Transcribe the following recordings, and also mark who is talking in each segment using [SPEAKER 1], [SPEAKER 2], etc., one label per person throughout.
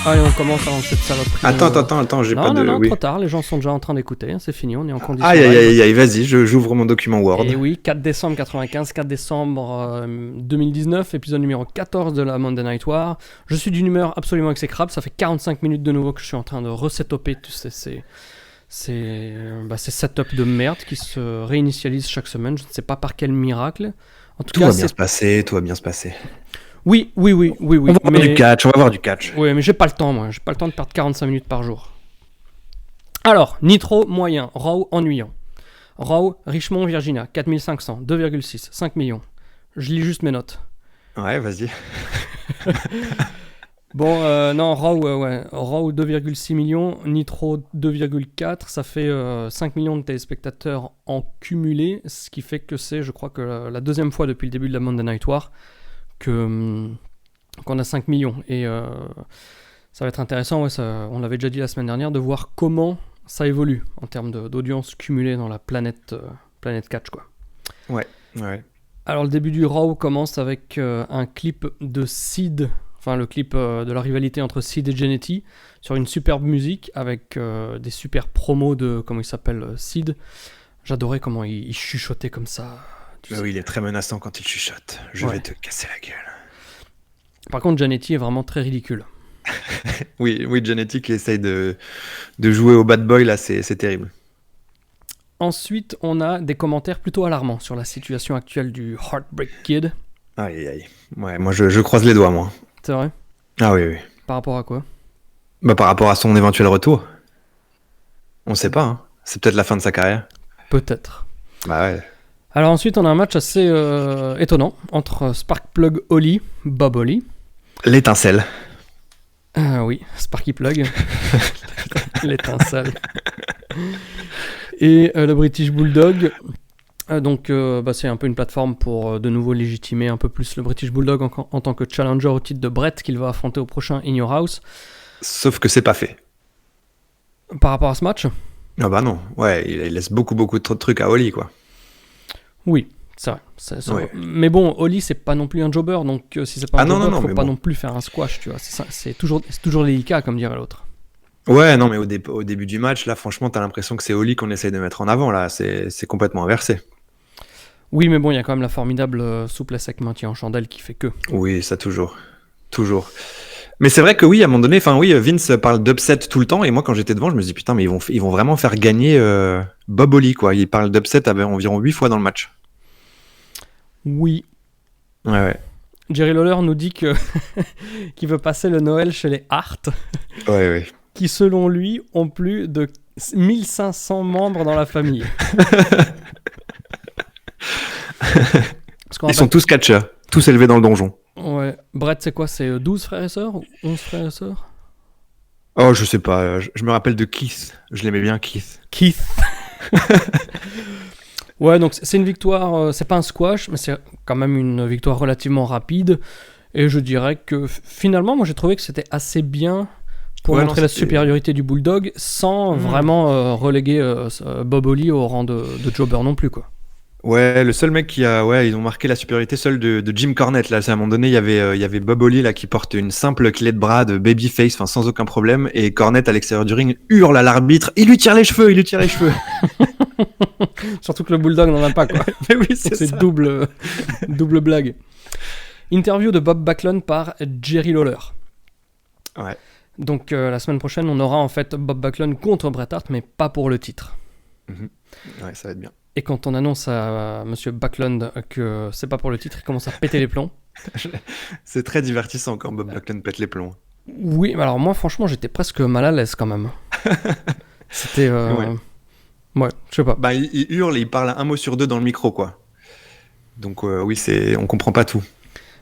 [SPEAKER 1] Allez, on commence avant cette saloperie.
[SPEAKER 2] Attends, j'ai pas de...
[SPEAKER 1] Non,
[SPEAKER 2] oui.
[SPEAKER 1] trop tard, les gens sont déjà en train d'écouter, c'est fini, on est en condition.
[SPEAKER 2] Aïe, vas-y, j'ouvre mon document Word.
[SPEAKER 1] Et oui, 4 décembre 95, 4 décembre 2019, épisode numéro 14 de la Monday Night War. Je suis d'une humeur absolument exécrable, ça fait 45 minutes de nouveau que je suis en train de resetuper tous ces setups de merde qui se réinitialisent chaque semaine, je ne sais pas par quel miracle. En tout
[SPEAKER 2] Tout
[SPEAKER 1] cas,
[SPEAKER 2] va bien se passer.
[SPEAKER 1] Oui.
[SPEAKER 2] On va avoir du catch.
[SPEAKER 1] Oui, mais j'ai pas le temps, moi. J'ai pas le temps de perdre 45 minutes par jour. Alors, Nitro moyen, Raw ennuyant. Raw, Richmond, Virginia, 4500, 2,6, 5 millions. Je lis juste mes notes.
[SPEAKER 2] Ouais, vas-y.
[SPEAKER 1] Bon, non, Raw 2,6 millions, Nitro 2,4, ça fait 5 millions de téléspectateurs en cumulé, ce qui fait que c'est, je crois que la deuxième fois depuis le début de la Monday Night War qu'on a 5 millions. Et ça va être intéressant, on l'avait déjà dit la semaine dernière, de voir comment ça évolue en termes d'audience cumulée dans la planète catch, quoi.
[SPEAKER 2] Ouais.
[SPEAKER 1] Alors le début du Raw commence avec un clip de Sid, enfin le clip de la rivalité entre Sid et Jannetty, sur une superbe musique avec des super promos de, comment il s'appelle, Sid. J'adorais comment il chuchotait comme ça.
[SPEAKER 2] Oui, il est très menaçant quand il chuchote. Je vais te casser la gueule.
[SPEAKER 1] Par contre, Jannetty est vraiment très ridicule.
[SPEAKER 2] oui, Jannetty qui essaye de jouer au bad boy, là, c'est terrible.
[SPEAKER 1] Ensuite, on a des commentaires plutôt alarmants sur la situation actuelle du Heartbreak Kid.
[SPEAKER 2] Aïe. Ouais, moi, je croise les doigts, moi.
[SPEAKER 1] C'est vrai ?
[SPEAKER 2] Ah oui.
[SPEAKER 1] Par rapport à quoi ?
[SPEAKER 2] Bah, par rapport à son éventuel retour. On sait pas, hein. C'est peut-être la fin de sa carrière.
[SPEAKER 1] Peut-être.
[SPEAKER 2] Bah ouais.
[SPEAKER 1] Alors ensuite, on a un match assez étonnant entre Sparkplug Holly, Bob Holly.
[SPEAKER 2] L'étincelle.
[SPEAKER 1] Oui, Sparky Plug. L'étincelle. Et le British Bulldog. Donc c'est un peu une plateforme pour de nouveau légitimer un peu plus le British Bulldog en tant que challenger au titre de Brett qu'il va affronter au prochain In Your House.
[SPEAKER 2] Sauf que c'est pas fait.
[SPEAKER 1] Par rapport à ce match ?
[SPEAKER 2] Ah bah non, ouais, il laisse beaucoup de trucs à Holly, quoi.
[SPEAKER 1] Oui, c'est vrai.
[SPEAKER 2] Ouais.
[SPEAKER 1] Mais bon, Holly, c'est pas non plus un jobber, donc si c'est pas un jobber, faut pas non plus faire un squash, tu vois. C'est toujours délicat, comme dirait l'autre.
[SPEAKER 2] Ouais, non, mais au début du match, là, franchement, t'as l'impression que c'est Holly qu'on essaye de mettre en avant, là. C'est complètement inversé.
[SPEAKER 1] Oui, mais bon, il y a quand même la formidable souplesse avec maintien en chandelle qui fait que...
[SPEAKER 2] Oui, ça toujours. Mais c'est vrai que oui, à un moment donné, Vince parle d'upset tout le temps, et moi, quand j'étais devant, je me dis, putain, mais ils vont vraiment faire gagner Bob Holly, quoi. Il parle d'upset environ 8 fois dans le match.
[SPEAKER 1] Oui.
[SPEAKER 2] Ouais.
[SPEAKER 1] Jerry Lawler nous dit qu'il veut passer le Noël chez les Hart.
[SPEAKER 2] Ouais.
[SPEAKER 1] Qui, selon lui, ont plus de 1500 membres dans la famille.
[SPEAKER 2] Ils sont tous catcheurs, tous élevés dans le donjon.
[SPEAKER 1] Ouais. Brett, c'est quoi ? C'est 12 frères et sœurs ou 11 frères et sœurs ?
[SPEAKER 2] Oh, je sais pas. Je me rappelle de Keith. Je l'aimais bien, Keith.
[SPEAKER 1] Ouais, donc c'est une victoire, c'est pas un squash, mais c'est quand même une victoire relativement rapide. Et je dirais que finalement, moi j'ai trouvé que c'était assez bien pour montrer la supériorité du Bulldog sans vraiment reléguer Bob Holly au rang de jobber non plus, quoi.
[SPEAKER 2] Ouais, le seul mec qui a... Ouais, ils ont marqué la supériorité seule de Jim Cornette, là. À un moment donné, il y avait Bob Holly, là, qui porte une simple clé de bras de babyface, sans aucun problème, et Cornette, à l'extérieur du ring, hurle à l'arbitre, il lui tire les cheveux.
[SPEAKER 1] Surtout que le Bulldog n'en a pas, quoi.
[SPEAKER 2] Mais oui, c'est
[SPEAKER 1] double blague. Interview de Bob Backlund par Jerry Lawler.
[SPEAKER 2] Ouais.
[SPEAKER 1] Donc la semaine prochaine, on aura en fait Bob Backlund contre Bret Hart, mais pas pour le titre.
[SPEAKER 2] Ouais, ça va être bien.
[SPEAKER 1] Et quand on annonce à Monsieur Backlund que c'est pas pour le titre, il commence à péter les plombs.
[SPEAKER 2] C'est très divertissant quand Bob Backlund pète les plombs.
[SPEAKER 1] Oui, mais alors moi, franchement, j'étais presque mal à l'aise quand même. C'était... Ouais, je sais pas.
[SPEAKER 2] Bah, il hurle et il parle un mot sur deux dans le micro, quoi. Donc oui, on comprend pas tout.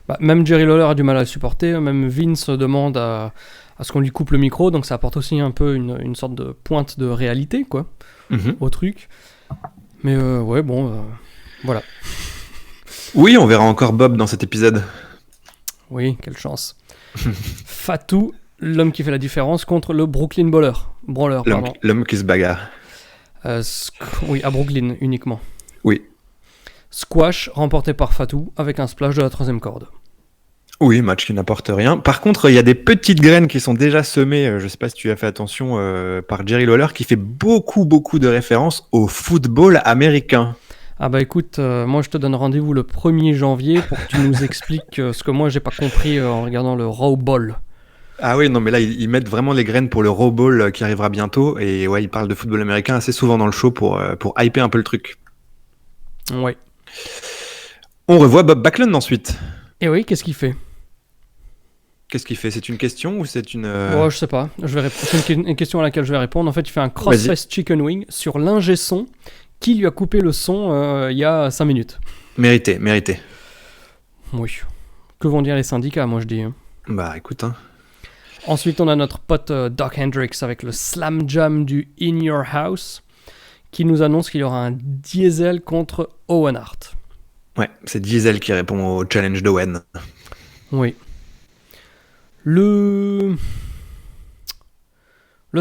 [SPEAKER 1] Bah, même Jerry Lawler a du mal à le supporter, même Vince demande à ce qu'on lui coupe le micro, donc ça apporte aussi un peu une sorte de pointe de réalité, quoi, au truc. Mais voilà.
[SPEAKER 2] Oui, on verra encore Bob dans cet épisode.
[SPEAKER 1] Oui, quelle chance. Fatou, l'homme qui fait la différence contre le Brooklyn Brawler.
[SPEAKER 2] L'homme qui se bagarre.
[SPEAKER 1] Oui, à Brooklyn uniquement.
[SPEAKER 2] Oui.
[SPEAKER 1] Squash remporté par Fatou avec un splash de la 3e corde.
[SPEAKER 2] Oui, match qui n'apporte rien. Par contre, il y a des petites graines qui sont déjà semées, je ne sais pas si tu as fait attention, par Jerry Lawler, qui fait beaucoup de références au football américain.
[SPEAKER 1] Ah bah écoute, moi je te donne rendez-vous le 1er janvier pour que tu nous expliques ce que moi j'ai pas compris en regardant le Raw Ball.
[SPEAKER 2] Ah oui, non mais là ils mettent vraiment les graines pour le Raw Ball qui arrivera bientôt, et ouais, ils parlent de football américain assez souvent dans le show pour hyper un peu le truc.
[SPEAKER 1] Ouais.
[SPEAKER 2] On revoit Bob Backlund ensuite.
[SPEAKER 1] Et oui, qu'est-ce qu'il fait ?
[SPEAKER 2] Qu'est-ce qu'il fait ? C'est une question ou c'est une...
[SPEAKER 1] Oh, je sais pas, c'est une question à laquelle je vais répondre. En fait, il fait un cross-face chicken wing sur l'ingé son qui lui a coupé le son il y a 5 minutes.
[SPEAKER 2] Mérité.
[SPEAKER 1] Oui. Que vont dire les syndicats, moi je dis.
[SPEAKER 2] Bah écoute, hein.
[SPEAKER 1] Ensuite, on a notre pote Doc Hendrix avec le Slam Jam du In Your House qui nous annonce qu'il y aura un Diesel contre Owen Hart.
[SPEAKER 2] Ouais, c'est Diesel qui répond au challenge d'Owen.
[SPEAKER 1] Oui. Le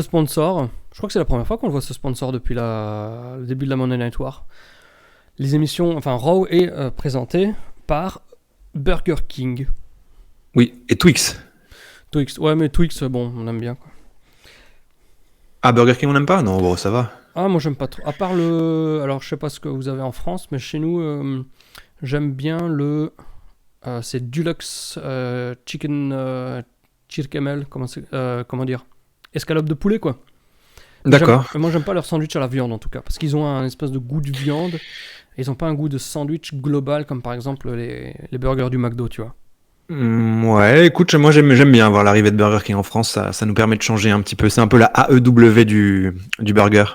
[SPEAKER 1] sponsor, je crois que c'est la première fois qu'on le voit ce sponsor depuis le début de la Monday Night War. Les émissions, enfin Raw est présenté par Burger King.
[SPEAKER 2] Oui, et Twix.
[SPEAKER 1] Ouais, mais Twix, bon, on aime bien quoi.
[SPEAKER 2] Ah, Burger King on n'aime pas ? Non, bon, ça va.
[SPEAKER 1] Ah, moi j'aime pas trop. À part alors je sais pas ce que vous avez en France, mais chez nous, j'aime bien c'est Deluxe Chicken Chirkemel, comment dire, escalope de poulet quoi.
[SPEAKER 2] D'accord.
[SPEAKER 1] Moi j'aime pas leur sandwich à la viande en tout cas, parce qu'ils ont un espèce de goût de viande, et ils ont pas un goût de sandwich global comme par exemple les burgers du McDo, tu vois.
[SPEAKER 2] Ouais, écoute, moi j'aime bien voir l'arrivée de Burger King en France, ça nous permet de changer un petit peu, c'est un peu la AEW du burger.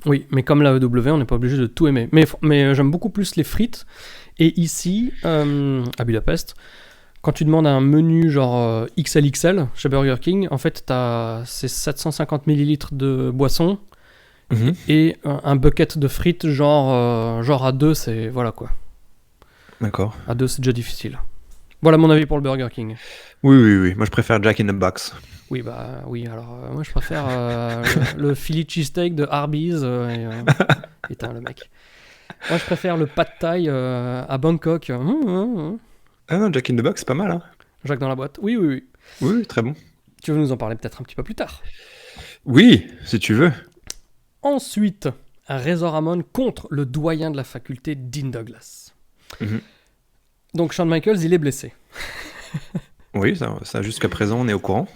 [SPEAKER 1] Oui, mais comme la AEW, on n'est pas obligé de tout aimer. Mais j'aime beaucoup plus les frites, et ici, à Budapest, quand tu demandes un menu genre XLXL chez Burger King, en fait, c'est 750 ml de boisson et un bucket de frites genre à 2, c'est... Voilà quoi.
[SPEAKER 2] D'accord.
[SPEAKER 1] À 2, c'est déjà difficile. Voilà mon avis pour le Burger King.
[SPEAKER 2] Oui. Moi, je préfère Jack in the Box.
[SPEAKER 1] Oui, alors moi, je préfère le Philly cheesesteak de Arby's. Putain, le mec. Moi, je préfère le pad thai à Bangkok.
[SPEAKER 2] Ah non, Jack in the Box, c'est pas mal, hein.
[SPEAKER 1] Jacques dans la boîte. Oui.
[SPEAKER 2] Oui, très bon.
[SPEAKER 1] Tu veux nous en parler peut-être un petit peu plus tard ?
[SPEAKER 2] Oui, si tu veux.
[SPEAKER 1] Ensuite, Razor Ramon contre le doyen de la faculté, Dean Douglas. Donc, Shawn Michaels, il est blessé.
[SPEAKER 2] Oui, ça jusqu'à présent, on est au courant.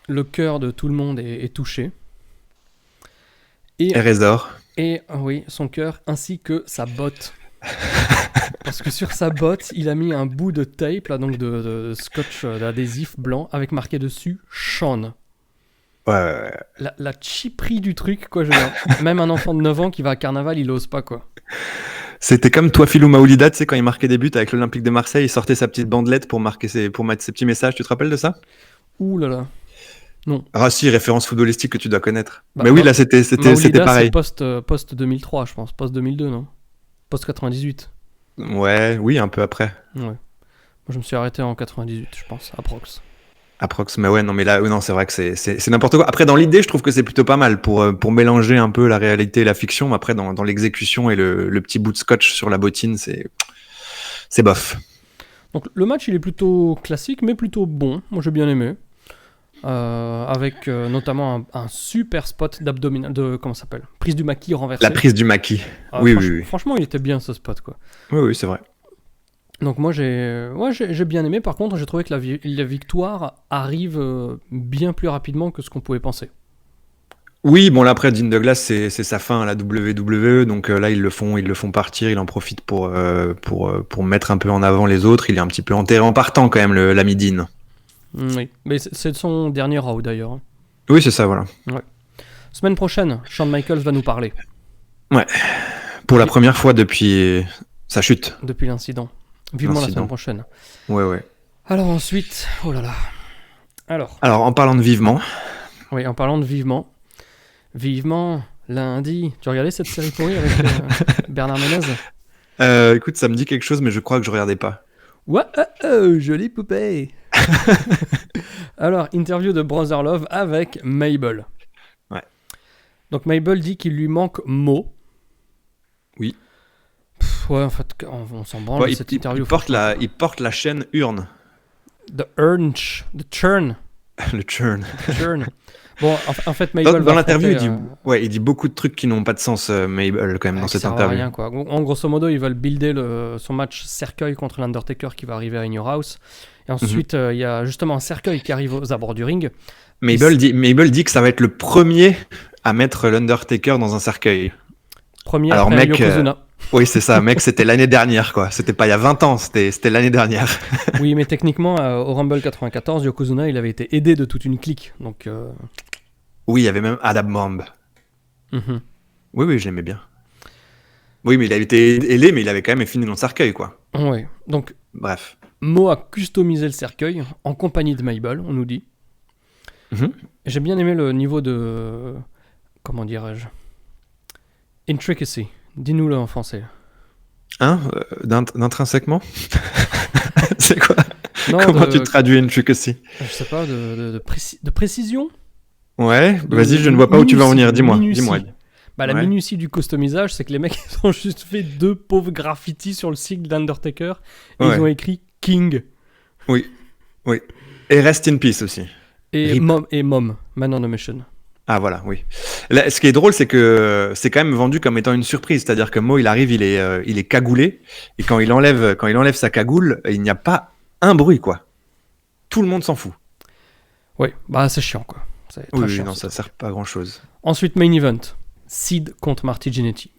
[SPEAKER 1] Le cœur de tout le monde est touché.
[SPEAKER 2] Et Razor.
[SPEAKER 1] Et oui, son cœur, ainsi que sa botte. Parce que sur sa botte, il a mis un bout de tape, là, donc de scotch d'adhésif blanc, avec marqué dessus Shawn.
[SPEAKER 2] Ouais.
[SPEAKER 1] La cheaperie du truc, quoi. Même un enfant de 9 ans qui va à Carnaval, il ose pas, quoi.
[SPEAKER 2] C'était comme toi, Philou Maoulida, tu sais, quand il marquait des buts avec l'Olympique de Marseille, il sortait sa petite bandelette pour mettre ses petits messages. Tu te rappelles de ça ?
[SPEAKER 1] Ouh là là. Non.
[SPEAKER 2] Ah si, référence footballistique que tu dois connaître. Mais oui, là, c'était pareil.
[SPEAKER 1] C'est post 2003, je pense. Post 2002, non ? Post 98.
[SPEAKER 2] Ouais, oui, un peu après.
[SPEAKER 1] Ouais. Moi, je me suis arrêté en 98, je pense, approx.
[SPEAKER 2] Mais ouais, non, mais là, non, c'est vrai que c'est n'importe quoi. Après, dans l'idée, je trouve que c'est plutôt pas mal pour mélanger un peu la réalité et la fiction. Mais après, dans l'exécution et le petit bout de scotch sur la bottine, c'est bof.
[SPEAKER 1] Donc, le match, il est plutôt classique, mais plutôt bon. Moi, j'ai bien aimé. Avec notamment un super spot d'abdominal, comment ça s'appelle ? Prise du maquis renversée.
[SPEAKER 2] La prise du maquis. Oui.
[SPEAKER 1] Franchement, il était bien ce spot, quoi.
[SPEAKER 2] Oui, c'est vrai.
[SPEAKER 1] Donc moi j'ai bien aimé. Par contre, j'ai trouvé que la victoire arrive bien plus rapidement que ce qu'on pouvait penser.
[SPEAKER 2] Oui, bon là après Dean Douglas c'est sa fin à la WWE, donc là ils le font partir, il en profite pour mettre un peu en avant les autres. Il est un petit peu enterré en partant quand même, l'ami Dean.
[SPEAKER 1] Oui, mais c'est son dernier Raw d'ailleurs.
[SPEAKER 2] Oui, c'est ça, voilà.
[SPEAKER 1] Ouais. Semaine prochaine, Shawn Michaels va nous parler.
[SPEAKER 2] Ouais. Pour la première fois depuis sa chute.
[SPEAKER 1] Depuis l'incident. Vivement la semaine prochaine.
[SPEAKER 2] Ouais.
[SPEAKER 1] Alors ensuite, oh là là. Alors
[SPEAKER 2] en parlant de vivement.
[SPEAKER 1] Oui, en parlant de vivement. Vivement, lundi. Tu regardais cette série pourrie avec Bernard Menez ?
[SPEAKER 2] Écoute, ça me dit quelque chose, mais je crois que je regardais pas.
[SPEAKER 1] Ouais, jolie poupée. Alors, interview de Brother Love avec Mabel.
[SPEAKER 2] Ouais.
[SPEAKER 1] Donc Mabel dit qu'il lui manque Mo.
[SPEAKER 2] Oui.
[SPEAKER 1] Ouais, en fait, on s'en branle de cette interview.
[SPEAKER 2] Il porte la chaîne Urne.
[SPEAKER 1] The Churn.
[SPEAKER 2] Le Churn.
[SPEAKER 1] Bon, en fait, Mabel
[SPEAKER 2] dans l'interview, il dit beaucoup de trucs qui n'ont pas de sens, Mabel, quand même, dans cette interview.
[SPEAKER 1] Rien, quoi. En grosso modo, ils veulent builder son match cercueil contre l'Undertaker qui va arriver à In Your House. Et ensuite, il y a justement un cercueil qui arrive aux abords du ring.
[SPEAKER 2] Mabel dit que ça va être le premier à mettre l'Undertaker dans un cercueil.
[SPEAKER 1] Premier après Yokozuna.
[SPEAKER 2] Oui, c'est ça, mec, c'était l'année dernière, quoi. C'était pas il y a 20 ans, c'était l'année dernière.
[SPEAKER 1] Oui, mais techniquement, au Rumble 94, Yokozuna, il avait été aidé de toute une clique, donc...
[SPEAKER 2] Oui, il y avait même Adam Bomb. Oui, je l'aimais bien. Oui, mais il avait été aidé, mais il avait quand même fini dans le cercueil, quoi.
[SPEAKER 1] Oui, donc...
[SPEAKER 2] Bref.
[SPEAKER 1] Mo a customisé le cercueil, en compagnie de Mabel, on nous dit. J'ai bien aimé le niveau de... Comment dirais-je ? Intricacy. Dis-nous-le en français.
[SPEAKER 2] Hein d'intrinsèquement. C'est quoi? Comment tu traduis intricacy?
[SPEAKER 1] Je sais pas, de précision.
[SPEAKER 2] Ouais, vas-y, je ne vois pas où tu vas en venir. Dis-moi.
[SPEAKER 1] La minutie du customisage, c'est que les mecs ils ont juste fait 2 pauvres graffitis sur le sigle d'Undertaker et ils ont écrit King.
[SPEAKER 2] Oui. Et Rest in Peace aussi.
[SPEAKER 1] Et Mom, Man on a Mission.
[SPEAKER 2] Ah voilà, oui. Là, ce qui est drôle, c'est que c'est quand même vendu comme étant une surprise, c'est-à-dire que Mo, il arrive, il est cagoulé, et quand il enlève sa cagoule, il n'y a pas un bruit, quoi. Tout le monde s'en fout.
[SPEAKER 1] Oui, c'est chiant, quoi. C'est très chiant,
[SPEAKER 2] ça sert pas à grand-chose.
[SPEAKER 1] Ensuite, main event, Sid contre Marty Jannetty.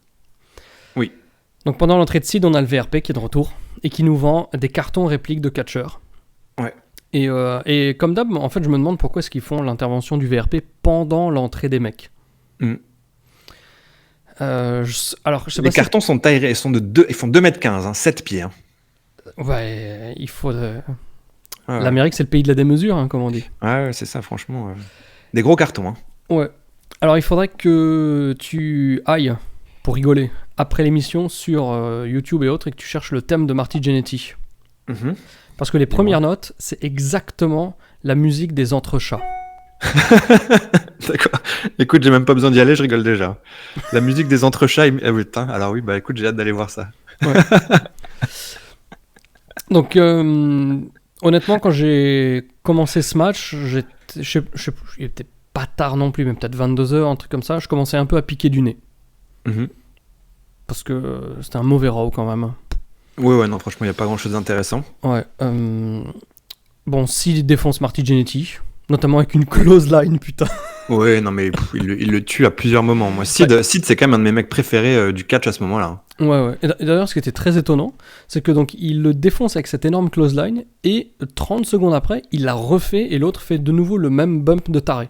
[SPEAKER 2] Oui.
[SPEAKER 1] Donc pendant l'entrée de Sid, on a le VRP qui est de retour et qui nous vend des cartons répliques de catcheurs. Ouais. Et comme d'hab, en fait, je me demande pourquoi est-ce qu'ils font l'intervention du VRP pendant l'entrée des mecs. Alors, je sais
[SPEAKER 2] les
[SPEAKER 1] pas
[SPEAKER 2] cartons sont taillés, ils font 2m15, 7 pieds. Hein.
[SPEAKER 1] Ouais, il faut... L'Amérique, c'est le pays de la démesure, hein, comme on dit.
[SPEAKER 2] Ouais, c'est ça, franchement. Des gros cartons. Hein.
[SPEAKER 1] Ouais. Alors, il faudrait que tu ailles, pour rigoler, après l'émission sur YouTube et autres, et que tu cherches le thème de Marty Jannetty. Parce que les premières notes, c'est exactement la musique des entrechats.
[SPEAKER 2] D'accord. Écoute, j'ai même pas besoin d'y aller, je rigole déjà. La musique des entrechats... putain, alors oui, écoute, j'ai hâte d'aller voir ça. Ouais.
[SPEAKER 1] Donc, honnêtement, quand j'ai commencé ce match, il était pas tard non plus, mais peut-être 22h, un truc comme ça, je commençais un peu à piquer du nez. Parce que c'était un mauvais Raw quand même.
[SPEAKER 2] Ouais, non, franchement, il n'y a pas grand-chose d'intéressant.
[SPEAKER 1] Ouais. Bon, s'il défonce Marty Jannetty, notamment avec une close line, putain.
[SPEAKER 2] Ouais, non, mais il le tue à plusieurs moments. Moi, Sid, c'est quand même un de mes mecs préférés du catch à ce moment-là.
[SPEAKER 1] Ouais. Et d'ailleurs, ce qui était très étonnant, c'est que donc il le défonce avec cette énorme close line, et 30 secondes après, il l'a refait, et l'autre fait de nouveau le même bump de taré.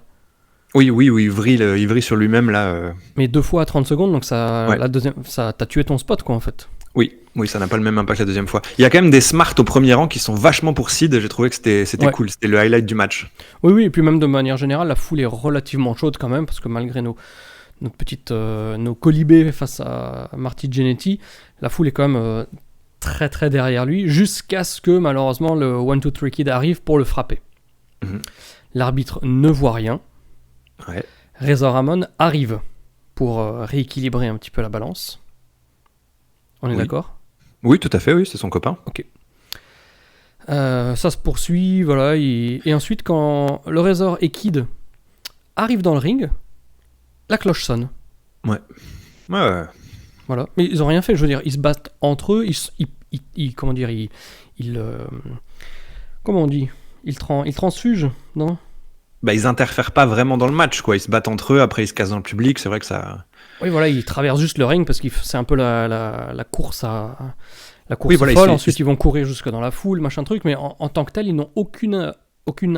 [SPEAKER 2] Oui, il vrille sur lui-même, là.
[SPEAKER 1] Mais 2 fois à 30 secondes, donc t'as tué ton spot, quoi, en fait.
[SPEAKER 2] Oui, ça n'a pas le même impact la deuxième fois. Il y a quand même des smarts au premier rang qui sont vachement pour Sid. J'ai trouvé que c'était cool. C'était le highlight du match. Oui,
[SPEAKER 1] et puis même de manière générale, la foule est relativement chaude quand même, parce que malgré nos colibés face à Marty Jannetty, la foule est quand même très très derrière lui, jusqu'à ce que malheureusement le 1-2-3 Kid arrive pour le frapper. L'arbitre ne voit rien. Razor Ramon arrive pour rééquilibrer un petit peu la balance. On est d'accord ?
[SPEAKER 2] Oui, tout à fait, oui, c'est son copain.
[SPEAKER 1] Ok. Ça se poursuit, voilà. Et ensuite, quand le Razor et Kid arrivent dans le ring, la cloche sonne.
[SPEAKER 2] Ouais.
[SPEAKER 1] Voilà. Mais ils ont rien fait, je veux dire, ils se battent entre eux, comment dire, comment on dit ? Ils transfugent, non ?
[SPEAKER 2] Ils interfèrent pas vraiment dans le match, quoi. Ils se battent entre eux, après ils se cassent dans le public, c'est vrai que ça...
[SPEAKER 1] Oui, voilà, ils traversent juste le ring parce que c'est un peu la course à la course folle. Ensuite, ils vont courir jusque dans la foule, machin truc. Mais en tant que tel, ils n'ont aucune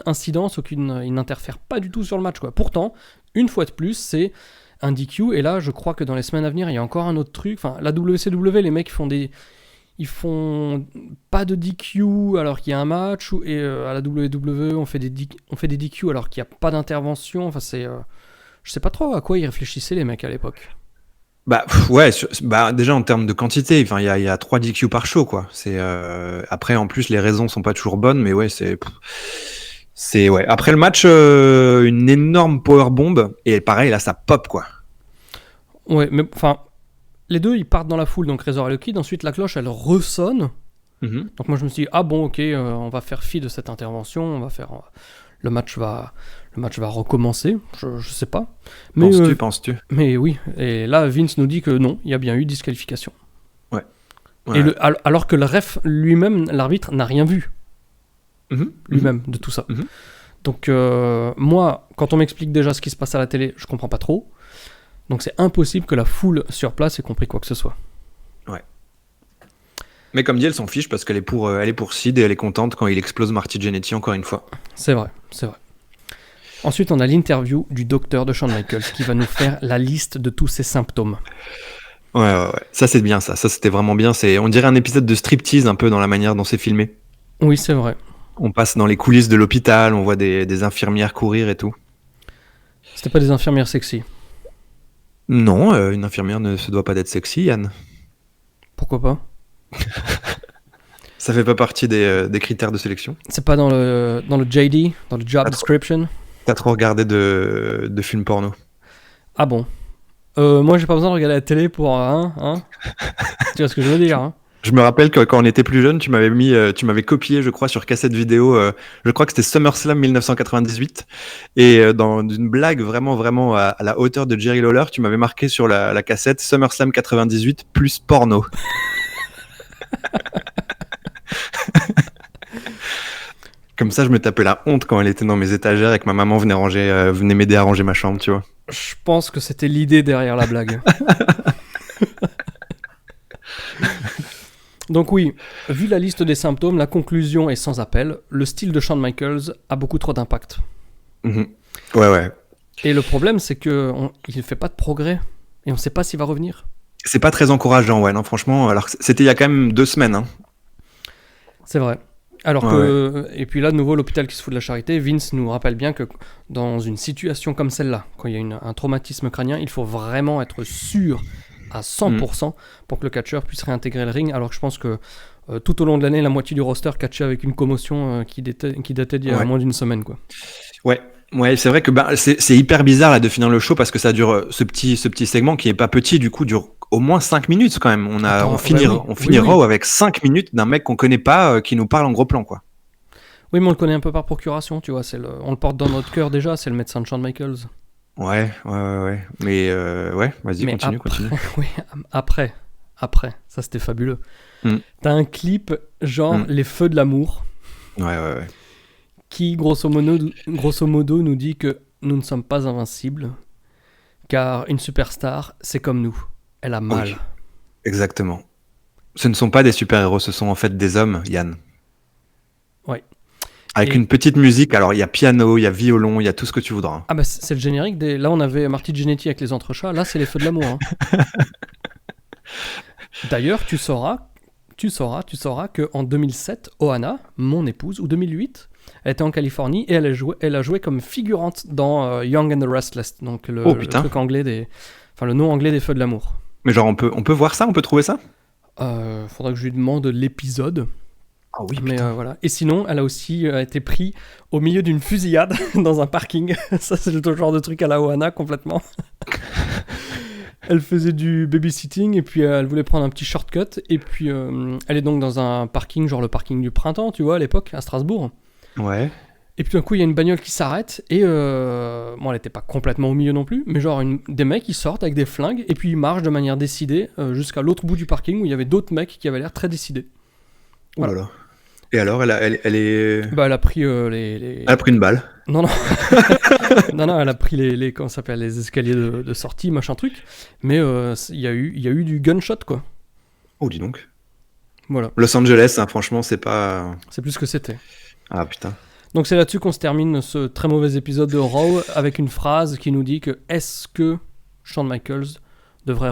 [SPEAKER 1] incidence, ils n'interfèrent pas du tout sur le match, quoi. Pourtant, une fois de plus, c'est un DQ. Et là, je crois que dans les semaines à venir, il y a encore un autre truc. Enfin, la WCW, les mecs ils font pas de DQ alors qu'il y a un match. Et à la WWE, on fait des DQ alors qu'il n'y a pas d'intervention. Enfin, c'est... Je sais pas trop à quoi ils réfléchissaient les mecs à l'époque.
[SPEAKER 2] Déjà en termes de quantité, il y a 3 DQ par show, quoi. C'est après en plus les raisons sont pas toujours bonnes, mais ouais, c'est ouais. Après le match, une énorme power bomb et pareil là ça pop, quoi.
[SPEAKER 1] Ouais, mais enfin les deux, ils partent dans la foule, donc Razor et le Kid. Ensuite, la cloche, elle ressonne. Donc moi, je me suis dit, ah bon, ok, on va faire fi de cette intervention. On va faire... le match va recommencer. Je sais pas. Mais,
[SPEAKER 2] Penses-tu
[SPEAKER 1] Mais oui. Et là, Vince nous dit que non, il y a bien eu disqualification.
[SPEAKER 2] Ouais.
[SPEAKER 1] Et alors que le ref lui-même, l'arbitre, n'a rien vu. Lui-même, de tout ça. Donc moi, quand on m'explique déjà ce qui se passe à la télé, je comprends pas trop. Donc c'est impossible que la foule sur place ait compris quoi que ce soit.
[SPEAKER 2] Ouais. Mais comme dit, elle s'en fiche parce qu'elle est pour Sid et elle est contente quand il explose Marty Jannetty encore une fois.
[SPEAKER 1] C'est vrai. Ensuite, on a l'interview du docteur de Shawn Michaels qui va nous faire la liste de tous ses symptômes.
[SPEAKER 2] Ouais. Ça, c'est bien, ça. Ça, c'était vraiment bien. On dirait un épisode de striptease un peu dans la manière dont c'est filmé.
[SPEAKER 1] Oui, c'est vrai.
[SPEAKER 2] On passe dans les coulisses de l'hôpital, on voit des infirmières courir et tout.
[SPEAKER 1] C'était pas des infirmières sexy?
[SPEAKER 2] Non, une infirmière ne se doit pas d'être sexy, Yann.
[SPEAKER 1] Pourquoi pas?
[SPEAKER 2] Ça fait pas partie des critères de sélection.
[SPEAKER 1] C'est pas dans le JD, dans le job description?
[SPEAKER 2] T'as trop regardé de films porno.
[SPEAKER 1] Ah bon? Moi, j'ai pas besoin de regarder la télé pour... Tu vois ce que je veux dire, hein?
[SPEAKER 2] Je me rappelle que quand on était plus jeune, tu m'avais copié, je crois, sur cassette vidéo. Je crois que c'était SummerSlam 1998. Et dans une blague vraiment à la hauteur de Jerry Lawler, tu m'avais marqué sur la cassette SummerSlam 98 plus porno. Comme ça, je me tapais la honte quand elle était dans mes étagères et que ma maman venait m'aider à ranger ma chambre, tu vois.
[SPEAKER 1] Je pense que c'était l'idée derrière la blague. Donc oui, vu la liste des symptômes, la conclusion est sans appel. Le style de Shawn Michaels a beaucoup trop d'impact.
[SPEAKER 2] Ouais.
[SPEAKER 1] Et le problème, c'est qu'il ne fait pas de progrès. Et on ne sait pas s'il va revenir.
[SPEAKER 2] C'est pas très encourageant, ouais, non, franchement. Alors, c'était il y a quand même 2 semaines. Hein.
[SPEAKER 1] C'est vrai. Alors que, et puis là, de nouveau, l'hôpital qui se fout de la charité, Vince nous rappelle bien que dans une situation comme celle-là, quand il y a un traumatisme crânien, il faut vraiment être sûr à 100% pour que le catcheur puisse réintégrer le ring, alors que je pense que tout au long de l'année, la moitié du roster catchait avec une commotion qui datait d'il y a moins d'une semaine, quoi.
[SPEAKER 2] Ouais, c'est vrai que c'est hyper bizarre là, de finir le show parce que ça dure, ce petit segment qui est pas petit, du coup, dure au moins 5 minutes quand même. On finit Raw avec 5 minutes d'un mec qu'on connaît pas qui nous parle en gros plan, quoi.
[SPEAKER 1] Oui, mais on le connaît un peu par procuration, tu vois. On le porte dans notre cœur déjà, c'est le médecin de Shawn Michaels.
[SPEAKER 2] Ouais. Mais vas-y, continue.
[SPEAKER 1] Oui, après, ça c'était fabuleux. T'as un clip genre Les Feux de l'amour.
[SPEAKER 2] Ouais.
[SPEAKER 1] Qui, grosso modo, nous dit que nous ne sommes pas invincibles, car une superstar, c'est comme nous. Elle a mal. Oui,
[SPEAKER 2] exactement. Ce ne sont pas des super-héros, ce sont en fait des hommes, Yann.
[SPEAKER 1] Ouais.
[SPEAKER 2] Avec une petite musique, alors il y a piano, il y a violon, il y a tout ce que tu voudras.
[SPEAKER 1] Ah bah c'est le générique Là on avait Marty Jannetty avec les entrechats, là c'est Les Feux de l'amour. Hein. D'ailleurs, tu sauras qu'en 2007, Ohana, mon épouse, ou 2008, elle était en Californie et elle a joué comme figurante dans Young and the Restless, donc le truc anglais le nom anglais des Feux de l'amour.
[SPEAKER 2] Mais genre on peut voir ça, on peut trouver ça ?
[SPEAKER 1] Faudra que je lui demande l'épisode.
[SPEAKER 2] Ah oui,
[SPEAKER 1] mais voilà. Et sinon, elle a aussi été prise au milieu d'une fusillade dans un parking. Ça, c'est le genre de truc à la Ohana, complètement. Elle faisait du babysitting et puis elle voulait prendre un petit shortcut. Et puis, elle est donc dans un parking, genre le parking du printemps, tu vois, à l'époque, à Strasbourg.
[SPEAKER 2] Ouais.
[SPEAKER 1] Et puis d'un coup, il y a une bagnole qui s'arrête. Et elle n'était pas complètement au milieu non plus. Mais genre, des mecs, ils sortent avec des flingues. Et puis, ils marchent de manière décidée jusqu'à l'autre bout du parking où il y avait d'autres mecs qui avaient l'air très décidés. Voilà.
[SPEAKER 2] Oh là là. Et alors, elle est...
[SPEAKER 1] elle a pris
[SPEAKER 2] Elle a pris une balle.
[SPEAKER 1] Non. non, elle a pris comment ça s'appelle, les escaliers de sortie, machin truc. Mais il y a eu du gunshot, quoi.
[SPEAKER 2] Oh, dis donc.
[SPEAKER 1] Voilà.
[SPEAKER 2] Los Angeles, hein, franchement, c'est pas...
[SPEAKER 1] C'est plus ce que c'était.
[SPEAKER 2] Ah, putain.
[SPEAKER 1] Donc c'est là-dessus qu'on se termine ce très mauvais épisode de Raw avec une phrase qui nous dit que est-ce que Shawn Michaels devrait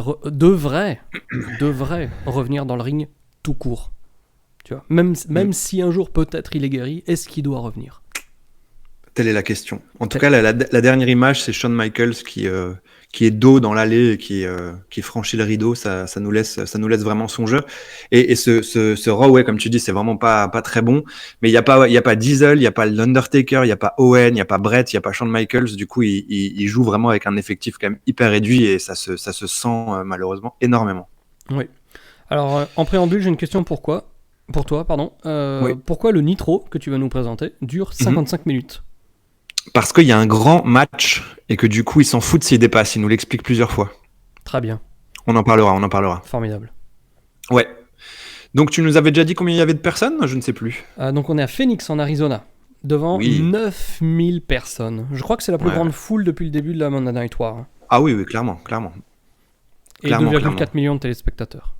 [SPEAKER 1] revenir dans le ring tout court. Tu vois, même si un jour peut-être il est guéri, est-ce qu'il doit revenir ?
[SPEAKER 2] Telle est la question. En tout cas, la dernière image, c'est Shawn Michaels qui est dos dans l'allée et qui franchit le rideau. Ça nous laisse vraiment songeur. Et ce Raw, ouais, comme tu dis, c'est vraiment pas très bon. Mais il y a pas Diesel, il y a pas l'Undertaker, il y a pas Owen, il y a pas Brett, il y a pas Shawn Michaels. Du coup, il joue vraiment avec un effectif quand même hyper réduit et ça se sent malheureusement énormément.
[SPEAKER 1] Oui. Alors, en préambule, j'ai une question pour toi, pardon.
[SPEAKER 2] Oui.
[SPEAKER 1] Pourquoi le Nitro que tu vas nous présenter dure 55 minutes?
[SPEAKER 2] Parce qu'il y a un grand match et que du coup, ils s'en foutent s'il dépasse. Ils nous l'expliquent plusieurs fois.
[SPEAKER 1] Très bien.
[SPEAKER 2] On en parlera.
[SPEAKER 1] Formidable.
[SPEAKER 2] Ouais. Donc, tu nous avais déjà dit combien il y avait de personnes? Je ne sais plus.
[SPEAKER 1] Donc, on est à Phoenix, en Arizona, devant
[SPEAKER 2] Oui.
[SPEAKER 1] 9000 personnes. Je crois que c'est la plus grande foule depuis le début de la Monday Night War.
[SPEAKER 2] Ah oui, clairement.
[SPEAKER 1] Et 2,4 millions de téléspectateurs.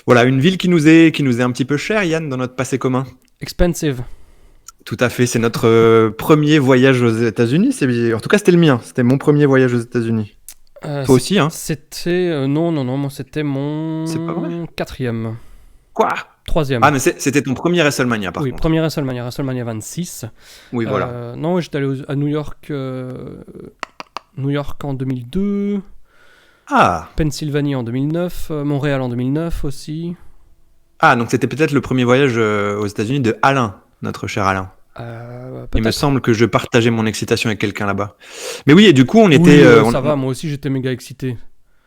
[SPEAKER 2] Voilà, une ville qui nous est un petit peu chère, Yann, dans notre passé commun.
[SPEAKER 1] Expensive.
[SPEAKER 2] Tout à fait, c'est notre premier voyage aux États-Unis. En tout cas, c'était le mien. C'était mon premier voyage aux États-Unis. Toi aussi, hein?
[SPEAKER 1] C'était non, moi c'était mon
[SPEAKER 2] C'est pas vrai?
[SPEAKER 1] 4e.
[SPEAKER 2] Quoi?
[SPEAKER 1] 3e.
[SPEAKER 2] Ah, mais c'était ton premier WrestleMania, par contre.
[SPEAKER 1] Oui, premier WrestleMania 26.
[SPEAKER 2] Oui, voilà.
[SPEAKER 1] Non, j'étais allé à New York en 2002.
[SPEAKER 2] Ah.
[SPEAKER 1] Pennsylvanie en 2009. Montréal en 2009 aussi.
[SPEAKER 2] Ah, donc c'était peut-être le premier voyage aux États-Unis de Alain, notre cher Alain. Il me semble que je partageais mon excitation avec quelqu'un là-bas. Mais oui, et du coup, on était...
[SPEAKER 1] ça va, moi aussi j'étais méga excité.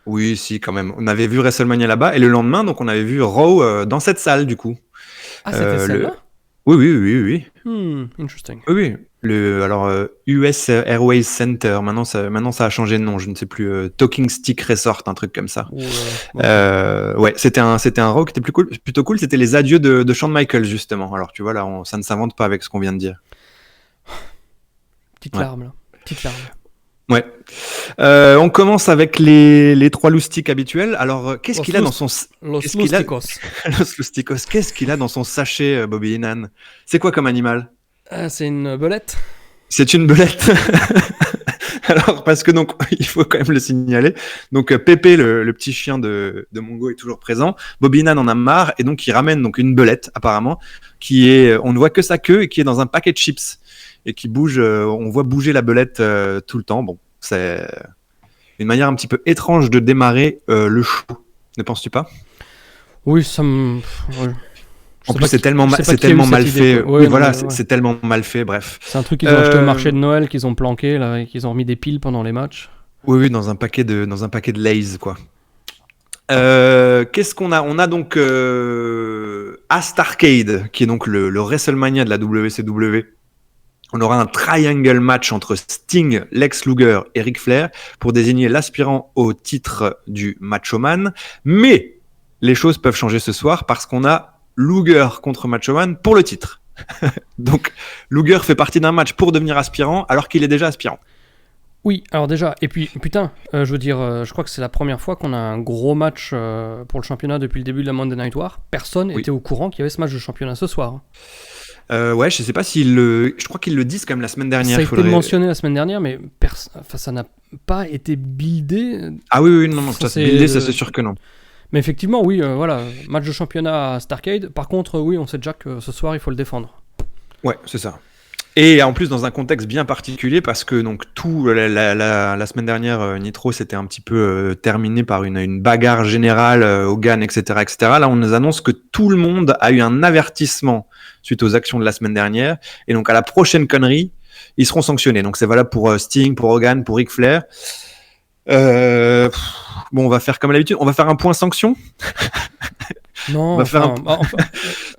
[SPEAKER 2] Oui, si, quand même. On avait vu WrestleMania là-bas, et le lendemain, donc on avait vu Raw dans cette salle, du coup.
[SPEAKER 1] Ah, c'était celle-là?
[SPEAKER 2] Oui.
[SPEAKER 1] Interesting.
[SPEAKER 2] Oui. Alors, US Airways Center, maintenant ça a changé de nom, je ne sais plus. Talking Stick Resort, un truc comme ça. Ouais, c'était un Raw qui était plutôt cool. C'était les adieux de Shawn Michaels, justement. Alors, tu vois, là, ça ne s'invente pas avec ce qu'on vient de dire.
[SPEAKER 1] Petite larme, là. Petite larme.
[SPEAKER 2] Ouais. On commence avec les trois loustiques habituels. Alors, qu'est-ce qu'il a dans son...
[SPEAKER 1] Los Lusticos.
[SPEAKER 2] Los Lusticos. Qu'est-ce qu'il a dans son sachet, Bobby Heenan? C'est quoi comme animal?
[SPEAKER 1] C'est une belette.
[SPEAKER 2] C'est une belette. Alors, parce que donc, il faut quand même le signaler. Donc, Pépé, le petit chien de Mongo, est toujours présent. Bobby Heenan en a marre et donc il ramène donc une belette, apparemment, on ne voit que sa queue et qui est dans un paquet de chips et qui bouge. On voit bouger la belette tout le temps. Bon, c'est une manière un petit peu étrange de démarrer le show. Ne penses-tu pas?
[SPEAKER 1] Oui, ça me... Ouais.
[SPEAKER 2] En plus, c'est tellement mal fait. Oui, voilà, c'est tellement mal fait, bref.
[SPEAKER 1] C'est un truc qu'ils ont acheté au marché de Noël, qu'ils ont planqué, là, et qu'ils ont remis des piles pendant les matchs.
[SPEAKER 2] Oui, dans un paquet de Lay's, quoi. Qu'est-ce qu'on a? On a donc Astarcade, qui est donc le WrestleMania de la WCW. On aura un triangle match entre Sting, Lex Luger et Ric Flair pour désigner l'aspirant au titre du Macho Man. Mais les choses peuvent changer ce soir parce qu'on a Luger contre Macho Man pour le titre. Donc, Luger fait partie d'un match pour devenir aspirant alors qu'il est déjà aspirant.
[SPEAKER 1] Oui, alors déjà, et puis putain, je veux dire, je crois que c'est la première fois qu'on a un gros match pour le championnat depuis le début de la Monday Night War. Personne n'était au courant qu'il y avait ce match de championnat ce soir.
[SPEAKER 2] Ouais, je sais pas je crois qu'ils le disent quand même la semaine dernière.
[SPEAKER 1] Ça a été mentionné la semaine dernière, mais ça n'a pas été buildé.
[SPEAKER 2] Ah oui, non, ça c'est buildé, ça c'est sûr que non.
[SPEAKER 1] Mais effectivement, oui, voilà, match de championnat à Starcade. Par contre, oui, on sait déjà que ce soir, il faut le défendre.
[SPEAKER 2] Ouais, c'est ça. Et en plus, dans un contexte bien particulier, parce que donc la semaine dernière, Nitro s'était un petit peu terminé par une bagarre générale, Hogan, etc., etc. Là, on nous annonce que tout le monde a eu un avertissement suite aux actions de la semaine dernière. Et donc, à la prochaine connerie, ils seront sanctionnés. Donc, c'est valable pour Sting, pour Hogan, pour Ric Flair. Bon, on va faire comme d'habitude. On va faire un point sanction.
[SPEAKER 1] Non,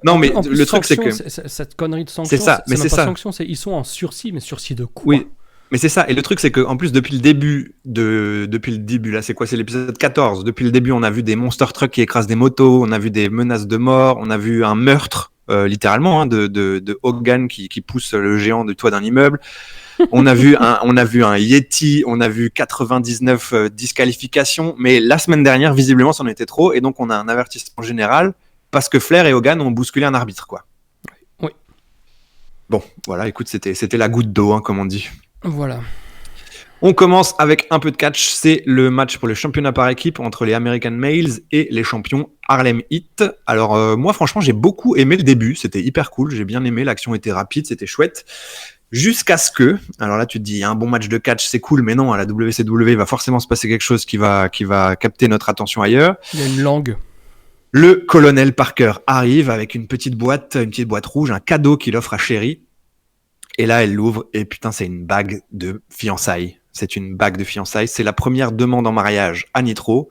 [SPEAKER 2] non, mais le truc c'est que
[SPEAKER 1] cette connerie de sanction,
[SPEAKER 2] c'est ça, mais c'est ça.
[SPEAKER 1] Sanction, ils sont en sursis, mais sursis de quoi?
[SPEAKER 2] Oui, mais c'est ça. Et le truc c'est que en plus depuis le début, là, c'est quoi? C'est l'épisode 14. Depuis le début, on a vu des monster trucks qui écrasent des motos, on a vu des menaces de mort, on a vu un meurtre, littéralement, hein, de Hogan qui pousse le géant du toit d'un immeuble. On a vu un Yeti, on a vu 99 disqualifications, mais la semaine dernière, visiblement, c'en était trop, et donc on a un avertissement général parce que Flair et Hogan ont bousculé un arbitre, quoi.
[SPEAKER 1] Oui.
[SPEAKER 2] Bon, voilà, écoute, c'était la goutte d'eau, hein, comme on dit.
[SPEAKER 1] Voilà.
[SPEAKER 2] On commence avec un peu de catch, c'est le match pour le championnat par équipe entre les American Males et les champions Harlem Heat. Alors moi, franchement, j'ai beaucoup aimé le début, c'était hyper cool, j'ai bien aimé, l'action était rapide, c'était chouette. Jusqu'à ce que, alors là tu te dis, il y a un bon match de catch, c'est cool, mais non, à la WCW, il va forcément se passer quelque chose qui va capter notre attention ailleurs.
[SPEAKER 1] Il y a une langue.
[SPEAKER 2] Le colonel Parker arrive avec une petite boîte rouge, un cadeau qu'il offre à Sherry. Et là, elle l'ouvre, et putain, c'est une bague de fiançailles. C'est une bague de fiançailles. C'est la première demande en mariage à Nitro.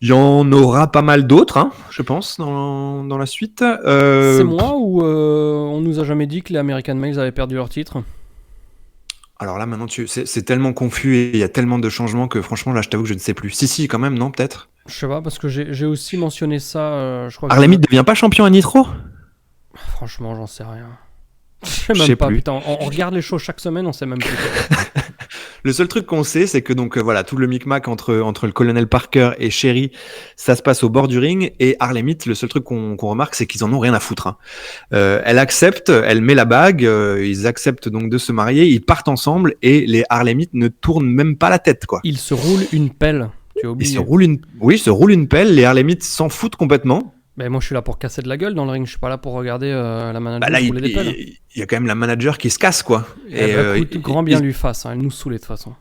[SPEAKER 2] Il y en aura pas mal d'autres, hein, je pense, dans la suite.
[SPEAKER 1] C'est moi ou on nous a jamais dit que les American Males avaient perdu leur titre?
[SPEAKER 2] Alors là, maintenant, c'est tellement confus et il y a tellement de changements que franchement, là, je t'avoue que je ne sais plus. Si, quand même, non, peut-être.
[SPEAKER 1] Je sais pas, parce que j'ai aussi mentionné ça, je crois que
[SPEAKER 2] Harlem Heat devient pas champion à Nitro?
[SPEAKER 1] franchement, j'en sais rien. Je sais
[SPEAKER 2] Je
[SPEAKER 1] même
[SPEAKER 2] sais
[SPEAKER 1] pas,
[SPEAKER 2] plus.
[SPEAKER 1] putain. On regarde les shows chaque semaine, on sait même plus.
[SPEAKER 2] Le seul truc qu'on sait, c'est que donc voilà, tout le micmac entre le colonel Parker et Sherry, ça se passe au bord du ring. Et Harlem Heat, le seul truc qu'on remarque, c'est qu'ils en ont rien à foutre. Hein. Elle accepte, elle met la bague, ils acceptent donc de se marier, ils partent ensemble et les Harlem Heat ne tournent même pas la tête, quoi.
[SPEAKER 1] Il se roule une pelle, tu as oublié.
[SPEAKER 2] Ils se roulent une pelle, les Harlem Heat s'en foutent complètement.
[SPEAKER 1] Ben moi je suis là pour casser de la gueule dans le ring, je suis pas là pour regarder la manager
[SPEAKER 2] Bah là,
[SPEAKER 1] rouler des pelles.
[SPEAKER 2] il y a quand même la manager qui se casse, quoi.
[SPEAKER 1] Écoute, grand bien lui fasse, hein, elle nous saoulait de toute façon.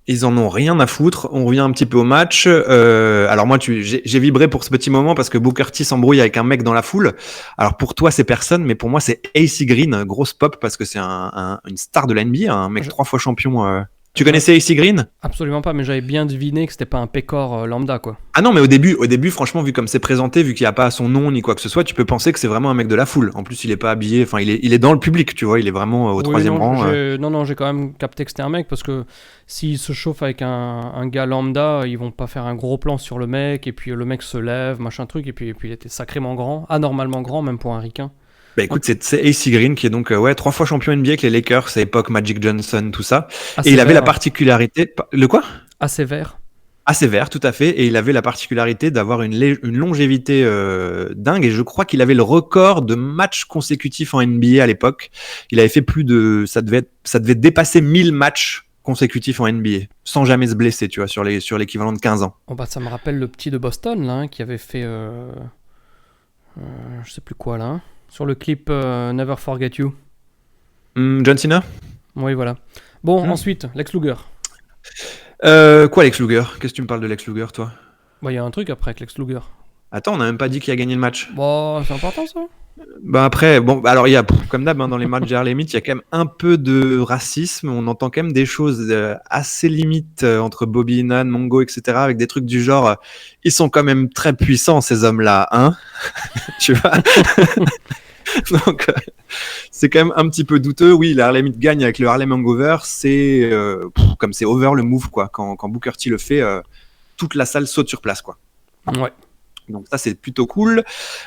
[SPEAKER 2] Ils en ont rien à foutre. On revient un petit peu au match. Alors moi, j'ai vibré pour ce petit moment parce que Booker T s'embrouille avec un mec dans la foule. Alors pour toi, c'est personne, mais pour moi, c'est AC Green, grosse pop parce que c'est une star de la NBA, un mec 3 fois champion. Tu connaissais AC Green?
[SPEAKER 1] Absolument pas, mais j'avais bien deviné que c'était pas un pécor lambda, quoi.
[SPEAKER 2] Ah non, mais au début, franchement, vu comme c'est présenté, vu qu'il n'y a pas son nom ni quoi que ce soit, tu peux penser que c'est vraiment un mec de la foule. En plus, il est pas habillé, enfin, il est dans le public, tu vois, il est vraiment au troisième rang.
[SPEAKER 1] Non, j'ai quand même capté que c'était un mec, parce que s'il se chauffe avec un gars lambda, ils vont pas faire un gros plan sur le mec, et puis le mec se lève, machin truc, et puis il était sacrément grand, anormalement grand, même pour un ricain.
[SPEAKER 2] Bah écoute, c'est AC Green qui est donc 3 fois champion NBA avec les Lakers, à l'époque Magic Johnson, tout ça.
[SPEAKER 1] Assez
[SPEAKER 2] Et il avait la
[SPEAKER 1] vert.
[SPEAKER 2] particularité... Le quoi?
[SPEAKER 1] Assez vert.
[SPEAKER 2] Assez vert, tout à fait. Et il avait la particularité d'avoir une longévité dingue. Et je crois qu'il avait le record de matchs consécutifs en NBA à l'époque. Il avait fait plus de... Ça devait dépasser 1000 matchs consécutifs en NBA, sans jamais se blesser, tu vois, sur l'équivalent de 15 ans.
[SPEAKER 1] Oh bah ça me rappelle le petit de Boston, là, hein, qui avait fait... je sais plus quoi, là, hein, sur le clip Never Forget You.
[SPEAKER 2] John Cena?
[SPEAKER 1] Oui, voilà. Bon, ensuite, Lex Luger.
[SPEAKER 2] Quoi, Lex Luger? Qu'est-ce que tu me parles de Lex Luger, toi?
[SPEAKER 1] Bah, il y a un truc après avec Lex Luger.
[SPEAKER 2] Attends, on n'a même pas dit qui a gagné le match.
[SPEAKER 1] Bon, c'est important, ça.
[SPEAKER 2] Bah après, bon, alors il y a, comme d'hab, hein, dans les matchs de Harlem Heat, il y a quand même un peu de racisme. On entend quand même des choses assez limites entre Bobby Heenan, Mongo, etc. Avec des trucs du genre, ils sont quand même très puissants ces hommes-là, hein. Tu vois. Donc c'est quand même un petit peu douteux. Oui, le Harlem Heat gagne avec le Harlem Hangover. C'est comme c'est over le move, quoi. Quand Booker T le fait, toute la salle saute sur place, quoi.
[SPEAKER 1] Ouais.
[SPEAKER 2] Donc ça, c'est plutôt cool.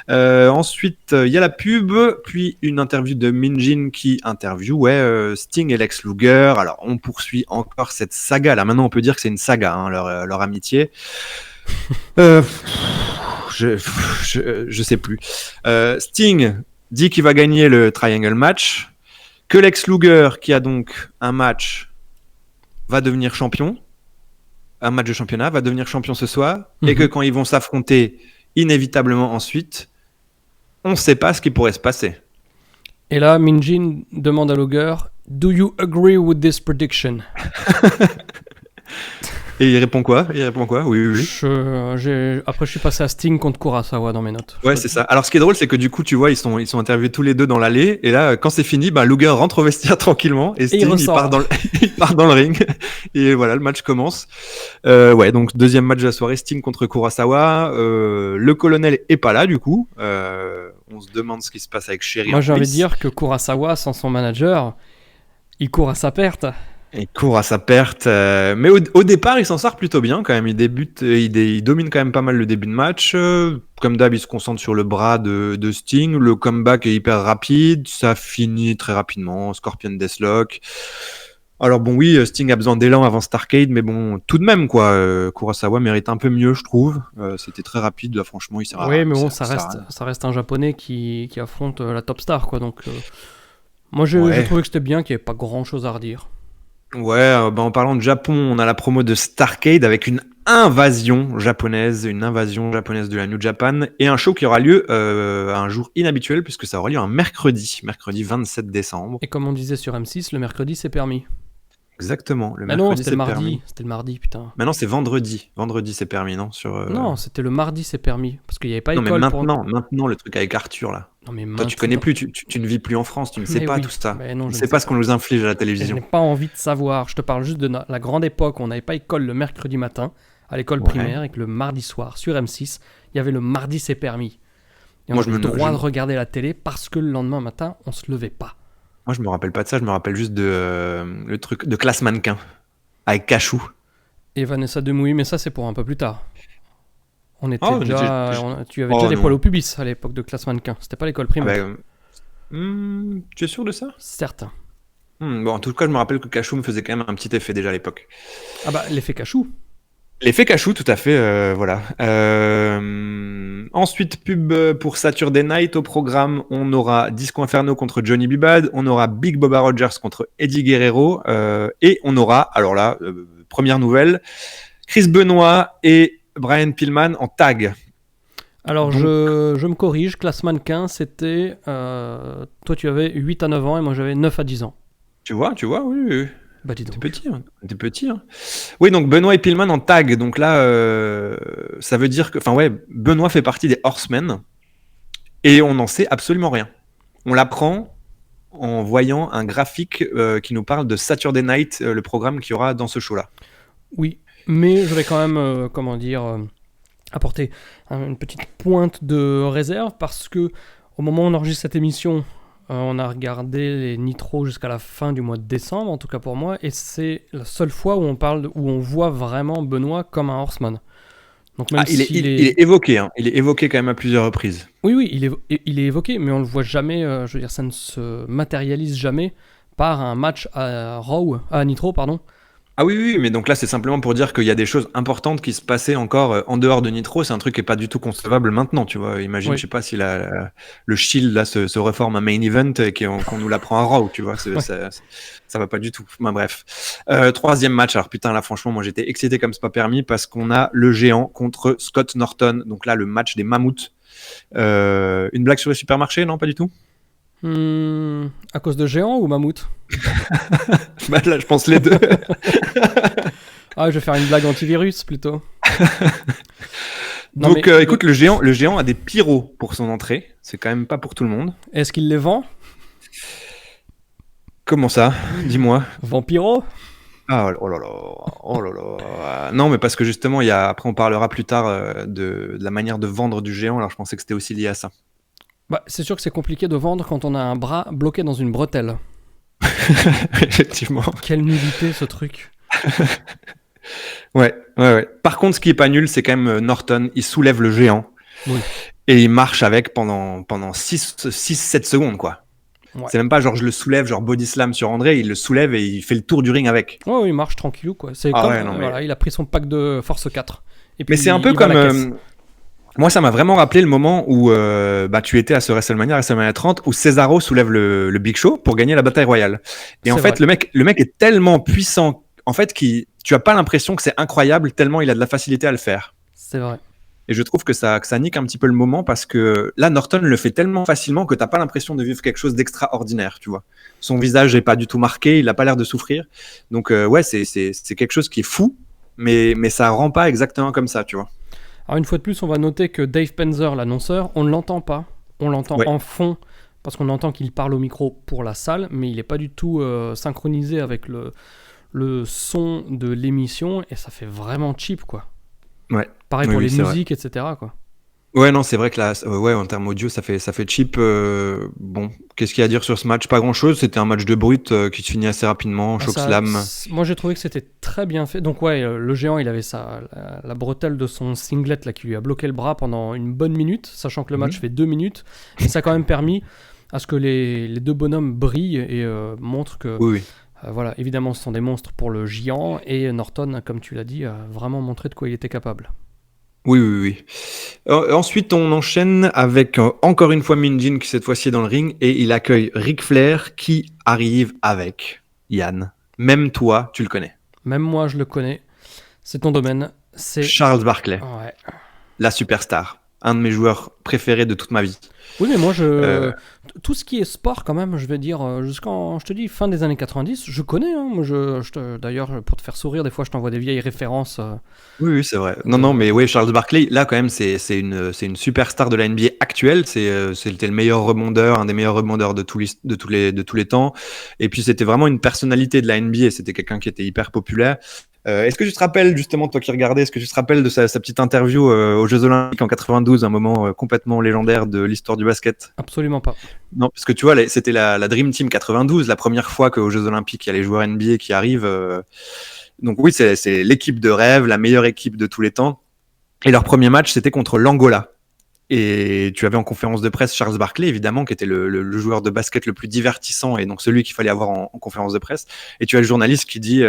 [SPEAKER 2] Ensuite, il y a la pub, puis une interview de Minjin qui interview Sting et Lex Luger. Alors, on poursuit encore cette saga. Là, maintenant, on peut dire que c'est une saga, hein, leur amitié. Je sais plus. Sting dit qu'il va gagner le Triangle match, que Lex Luger, qui a donc un match, va devenir champion. Un match de championnat, va devenir champion ce soir, et que quand ils vont s'affronter inévitablement ensuite, on ne sait pas ce qui pourrait se passer.
[SPEAKER 1] Et là, Minjin demande à Luger, Do you agree with this prediction?
[SPEAKER 2] Et il répond quoi? Oui.
[SPEAKER 1] Après, je suis passé à Sting contre Kurosawa dans mes notes.
[SPEAKER 2] Ouais, c'est ça. Alors, ce qui est drôle, c'est que du coup, tu vois, ils sont interviewés tous les deux dans l'allée. Et là, quand c'est fini, Luger rentre au vestiaire tranquillement. Et Sting, il part dans le ring. Et voilà, le match commence. Donc, deuxième match de la soirée, Sting contre Kurosawa. Le colonel est pas là, du coup. On se demande ce qui se passe avec Sherry.
[SPEAKER 1] Moi, j'ai envie de dire que Kurosawa, sans son manager, il court à sa perte.
[SPEAKER 2] Il court à sa perte, mais au départ, il s'en sort plutôt bien quand même. Il domine quand même pas mal le début de match. Comme d'hab, il se concentre sur le bras de Sting. Le comeback est hyper rapide, ça finit très rapidement. Scorpion Deathlock. Alors bon, oui, Sting a besoin d'élan avant Starrcade, mais bon, tout de même, quoi. Kurosawa mérite un peu mieux, je trouve. C'était très rapide, là, franchement, il sert à rien.
[SPEAKER 1] Oui, mais bon, ça reste un japonais qui affronte la top star, quoi. Donc, moi, j'ai trouvé que c'était bien, qu'il n'y avait pas grand-chose à redire.
[SPEAKER 2] Ouais, en parlant de Japon, on a la promo de Starrcade avec une invasion japonaise de la New Japan et un show qui aura lieu un jour inhabituel puisque ça aura lieu un mercredi 27 décembre.
[SPEAKER 1] Et comme on disait sur M6, le mercredi c'est permis.
[SPEAKER 2] Exactement, le
[SPEAKER 1] mercredi
[SPEAKER 2] c'était
[SPEAKER 1] le mardi.
[SPEAKER 2] Permis.
[SPEAKER 1] C'était le mardi, putain.
[SPEAKER 2] Maintenant c'est vendredi. Vendredi c'est permis, non
[SPEAKER 1] Non, c'était le mardi c'est permis. Parce qu'il n'y avait pas école
[SPEAKER 2] maintenant, le truc avec Arthur là.
[SPEAKER 1] Non, mais
[SPEAKER 2] toi tu connais plus, tu ne vis plus en France, tu ne sais pas tout ça.
[SPEAKER 1] Non,
[SPEAKER 2] tu ne sais pas ce qu'on nous inflige à la télévision.
[SPEAKER 1] Je n'ai pas envie de savoir, je te parle juste de la grande époque où on n'avait pas école le mercredi matin. à l'école primaire et que le mardi soir, sur M6, il y avait le mardi c'est permis. Et on avait le droit de regarder la télé parce que le lendemain matin, on se levait pas.
[SPEAKER 2] Moi, je me rappelle pas de ça, je me rappelle juste de le truc de Classe Mannequin avec Cachou.
[SPEAKER 1] Et Vanessa Demouy, mais ça c'est pour un peu plus tard. On était tu avais
[SPEAKER 2] Oh,
[SPEAKER 1] déjà des
[SPEAKER 2] non.
[SPEAKER 1] poils au pubis à l'époque de Classe Mannequin. C'était pas l'école primaire.
[SPEAKER 2] Tu es sûr de ça?
[SPEAKER 1] Certain.
[SPEAKER 2] Bon, en tout cas, je me rappelle que Cachou me faisait quand même un petit effet déjà à l'époque.
[SPEAKER 1] Ah bah, l'effet Cachou.
[SPEAKER 2] L'effet Cachou, tout à fait, voilà. Ensuite, pub pour Saturday Night. Au programme, on aura Disco Inferno contre Johnny B. Bad, on aura Big Boba Rogers contre Eddie Guerrero, et on aura, alors là, première nouvelle, Chris Benoit et Brian Pillman en tag.
[SPEAKER 1] Alors, donc, je me corrige, Classe Mannequin, c'était... toi, tu avais 8 à 9 ans et moi, j'avais 9 à 10 ans.
[SPEAKER 2] Tu vois, oui.
[SPEAKER 1] Bah, dis donc.
[SPEAKER 2] T'es petit, hein. Oui, donc Benoit et Pillman en tag. Donc là, ça veut dire que... Enfin ouais, Benoit fait partie des Horsemen et on n'en sait absolument rien. On l'apprend en voyant un graphique qui nous parle de Saturday Night, le programme qu'il y aura dans ce show-là.
[SPEAKER 1] Oui, mais je vais quand même, apporter une petite pointe de réserve parce que au moment où on enregistre cette émission, on a regardé les Nitro jusqu'à la fin du mois de décembre, en tout cas pour moi, et c'est la seule fois où on voit vraiment Benoît comme un Horseman. Donc même
[SPEAKER 2] il est évoqué, hein. Il est évoqué quand même à plusieurs reprises.
[SPEAKER 1] Oui, il est évoqué, mais on le voit jamais. Je veux dire, ça ne se matérialise jamais par un match à Nitro, pardon.
[SPEAKER 2] Ah oui, mais donc là c'est simplement pour dire qu'il y a des choses importantes qui se passaient encore en dehors de Nitro. C'est un truc qui est pas du tout concevable maintenant, tu vois. Imagine, je sais pas si le Shield là se reforme un main event et qu'on nous l'apprend à Raw, tu vois. Ça va pas du tout. Enfin, bref. Troisième match. Alors putain là franchement moi j'étais excité comme c'est pas permis parce qu'on a le géant contre Scott Norton. Donc là le match des mammouths. Une blague sur les supermarchés? Non, pas du tout.
[SPEAKER 1] À cause de géant ou mammouth?
[SPEAKER 2] Bah là, je pense les deux.
[SPEAKER 1] Je vais faire une blague antivirus plutôt.
[SPEAKER 2] Donc, écoute, le géant a des pyros pour son entrée. C'est quand même pas pour tout le monde.
[SPEAKER 1] Est-ce qu'il les vend?
[SPEAKER 2] Comment ça? Dis-moi.
[SPEAKER 1] Vampiro?
[SPEAKER 2] Ah, oh là là. Non, mais parce que justement, après, on parlera plus tard de la manière de vendre du géant. Alors, je pensais que c'était aussi lié à ça.
[SPEAKER 1] Bah, c'est sûr que c'est compliqué de vendre quand on a un bras bloqué dans une bretelle.
[SPEAKER 2] Effectivement.
[SPEAKER 1] Quelle nullité ce truc.
[SPEAKER 2] Ouais. Par contre, ce qui est pas nul, c'est quand même Norton. Il soulève le géant.
[SPEAKER 1] Oui.
[SPEAKER 2] Et il marche avec pendant 6-7 secondes, quoi. Ouais. C'est même pas genre je le soulève, genre body slam sur André, il le soulève et il fait le tour du ring avec.
[SPEAKER 1] Ouais, il marche tranquillou, quoi. C'est il a pris son pack de Force 4. Et puis
[SPEAKER 2] mais c'est un peu comme... moi, ça m'a vraiment rappelé le moment où tu étais à ce WrestleMania 30, où Cesaro soulève le Big Show pour gagner la bataille royale. Et en fait, le mec est tellement puissant, en fait, tu as pas l'impression que c'est incroyable, tellement il a de la facilité à le faire.
[SPEAKER 1] C'est vrai.
[SPEAKER 2] Et je trouve que ça nique un petit peu le moment parce que là, Norton le fait tellement facilement que t'as pas l'impression de vivre quelque chose d'extraordinaire, tu vois. Son visage est pas du tout marqué, il a pas l'air de souffrir. Donc ouais, c'est quelque chose qui est fou, mais ça rend pas exactement comme ça, tu vois.
[SPEAKER 1] Alors une fois de plus, on va noter que Dave Penzer, l'annonceur, on ne l'entend pas. On l'entend en fond parce qu'on entend qu'il parle au micro pour la salle, mais il n'est pas du tout synchronisé avec le son de l'émission et ça fait vraiment cheap, quoi.
[SPEAKER 2] Ouais.
[SPEAKER 1] Pareil pour les musiques, etc., quoi.
[SPEAKER 2] Ouais, non, c'est vrai que là, en termes audio, ça fait cheap. Bon, qu'est-ce qu'il y a à dire sur ce match? Pas grand-chose. C'était un match de brut qui se finit assez rapidement, chokeslam.
[SPEAKER 1] Moi, j'ai trouvé que c'était très bien fait. Donc ouais, le géant, il avait la bretelle de son singlet là qui lui a bloqué le bras pendant une bonne minute, sachant que le match fait 2 minutes. Et ça a quand même permis à ce que les deux bonhommes brillent et montrent que...
[SPEAKER 2] Oui.
[SPEAKER 1] Voilà, évidemment, ce sont des monstres pour le géant. Et Norton, comme tu l'as dit, a vraiment montré de quoi il était capable.
[SPEAKER 2] Oui. Ensuite, on enchaîne avec encore une fois Mean Gene qui cette fois-ci est dans le ring et il accueille Ric Flair qui arrive avec Yann. Même toi, tu le connais.
[SPEAKER 1] Même moi, je le connais. C'est ton domaine. C'est
[SPEAKER 2] Charles Barkley.
[SPEAKER 1] Ouais.
[SPEAKER 2] La superstar. Un de mes joueurs préférés de toute ma vie.
[SPEAKER 1] Oui, mais moi, tout ce qui est sport, quand même, je vais dire, jusqu'en, je te dis, fin des années 90, je connais. Hein. Moi, d'ailleurs, pour te faire sourire, des fois, je t'envoie des vieilles références.
[SPEAKER 2] Oui, c'est vrai. Non, mais oui, Charles Barkley, là, quand même, c'est une superstar de la NBA actuelle. C'était le meilleur rebondeur, un des meilleurs rebondeurs de tous les temps. Et puis, c'était vraiment une personnalité de la NBA. C'était quelqu'un qui était hyper populaire. Est-ce que tu te rappelles, justement, toi qui regardais, est-ce que tu te rappelles de sa petite interview aux Jeux Olympiques en 92, un moment complètement légendaire de l'histoire du basket?
[SPEAKER 1] Absolument pas.
[SPEAKER 2] Non, parce que tu vois, c'était la Dream Team 92, la première fois qu'aux Jeux Olympiques, il y a les joueurs NBA qui arrivent. Donc oui, c'est l'équipe de rêve, la meilleure équipe de tous les temps. Et leur premier match, c'était contre l'Angola. Et tu avais en conférence de presse Charles Barkley, évidemment, qui était le joueur de basket le plus divertissant et donc celui qu'il fallait avoir en conférence de presse. Et tu as le journaliste qui dit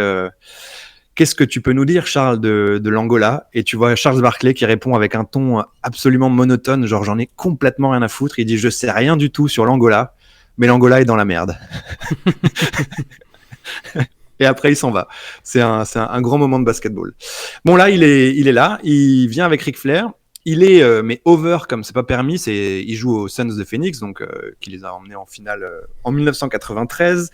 [SPEAKER 2] qu'est-ce que tu peux nous dire, Charles, de l'Angola? Et tu vois Charles Barkley qui répond avec un ton absolument monotone, genre j'en ai complètement rien à foutre. Il dit je sais rien du tout sur l'Angola, mais l'Angola est dans la merde. Et après, il s'en va. C'est un grand moment de basketball. Bon, là, il est là. Il vient avec Ric Flair. Il est, mais over comme c'est pas permis. Il joue aux Suns de Phoenix, donc qui les a emmenés en finale en 1993.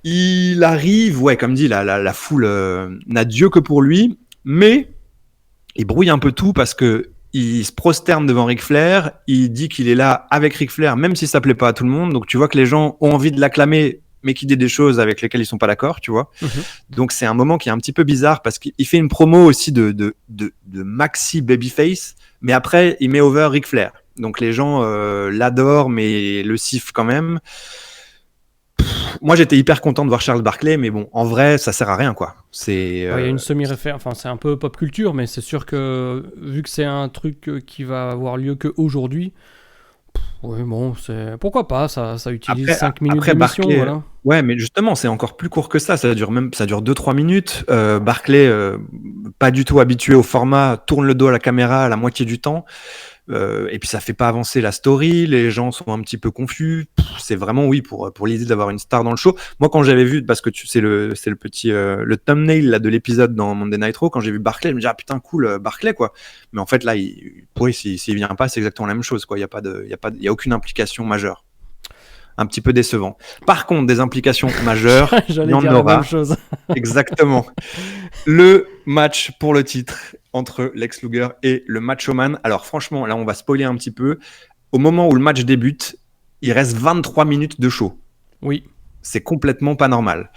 [SPEAKER 2] Il arrive, ouais, comme dit, la foule n'a Dieu que pour lui, mais il brouille un peu tout parce que il se prosterne devant Ric Flair. Il dit qu'il est là avec Ric Flair, même si ça plaît pas à tout le monde. Donc tu vois que les gens ont envie de l'acclamer, mais qui dit des choses avec lesquelles ils sont pas d'accord, tu vois. Donc c'est un moment qui est un petit peu bizarre parce qu'il fait une promo aussi de maxi babyface, mais après il met over Ric Flair. Donc les gens l'adorent, mais le sifflent quand même. Moi j'étais hyper content de voir Charles Barkley, mais bon, en vrai ça sert à rien quoi.
[SPEAKER 1] Il y a une semi-référence, enfin c'est un peu pop culture, mais c'est sûr que vu que c'est un truc qui va avoir lieu qu'aujourd'hui. Oui, bon, pourquoi pas, ça utilise 5 minutes d'émission,
[SPEAKER 2] Barkley,
[SPEAKER 1] voilà.
[SPEAKER 2] Ouais, mais justement, c'est encore plus court que ça. Ça dure 2-3 minutes. Barkley, pas du tout habitué au format, tourne le dos à la caméra à la moitié du temps. Et puis ça fait pas avancer la story. Les gens sont un petit peu confus. C'est vraiment, oui, pour l'idée d'avoir une star dans le show. Moi, quand j'avais vu, parce que c'est le petit le thumbnail là de l'épisode dans Monday Night Raw, quand j'ai vu Barkley, je me dis ah putain cool, Barkley quoi. Mais en fait là, s'il vient pas, c'est exactement la même chose quoi. Il y a aucune implication majeure. Un petit peu décevant. Par contre, des implications majeures, il y en aura. La même chose. Exactement. Le match pour le titre entre Lex Luger et le Macho Man. Alors franchement, là on va spoiler un petit peu. Au moment où le match débute, il reste 23 minutes de show.
[SPEAKER 1] Oui.
[SPEAKER 2] C'est complètement pas normal.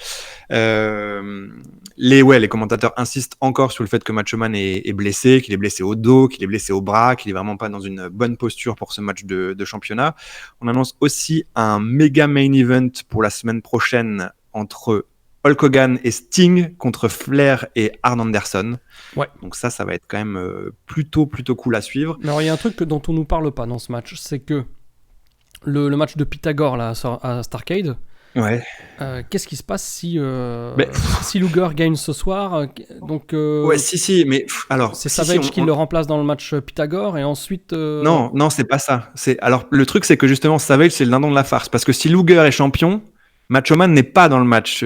[SPEAKER 2] Les commentateurs insistent encore sur le fait que Macho Man est blessé, qu'il est blessé au dos, qu'il est blessé au bras, qu'il est vraiment pas dans une bonne posture pour ce match de championnat. On annonce aussi un méga main event pour la semaine prochaine entre Hulk Hogan et Sting contre Flair et Arn Anderson.
[SPEAKER 1] Ouais.
[SPEAKER 2] Donc ça va être quand même plutôt cool à suivre.
[SPEAKER 1] Mais alors il y a un truc dont on nous parle pas dans ce match, c'est que le match de Pythagore là à Starrcade.
[SPEAKER 2] Ouais.
[SPEAKER 1] Qu'est-ce qui se passe si Luger gagne ce soir donc
[SPEAKER 2] ouais, si, mais alors
[SPEAKER 1] c'est Savage qui le remplace dans le match Pythagore et ensuite.
[SPEAKER 2] Non, c'est pas ça. Alors le truc c'est que justement Savage c'est le dindon de la farce parce que si Luger est champion, Macho Man n'est pas dans le match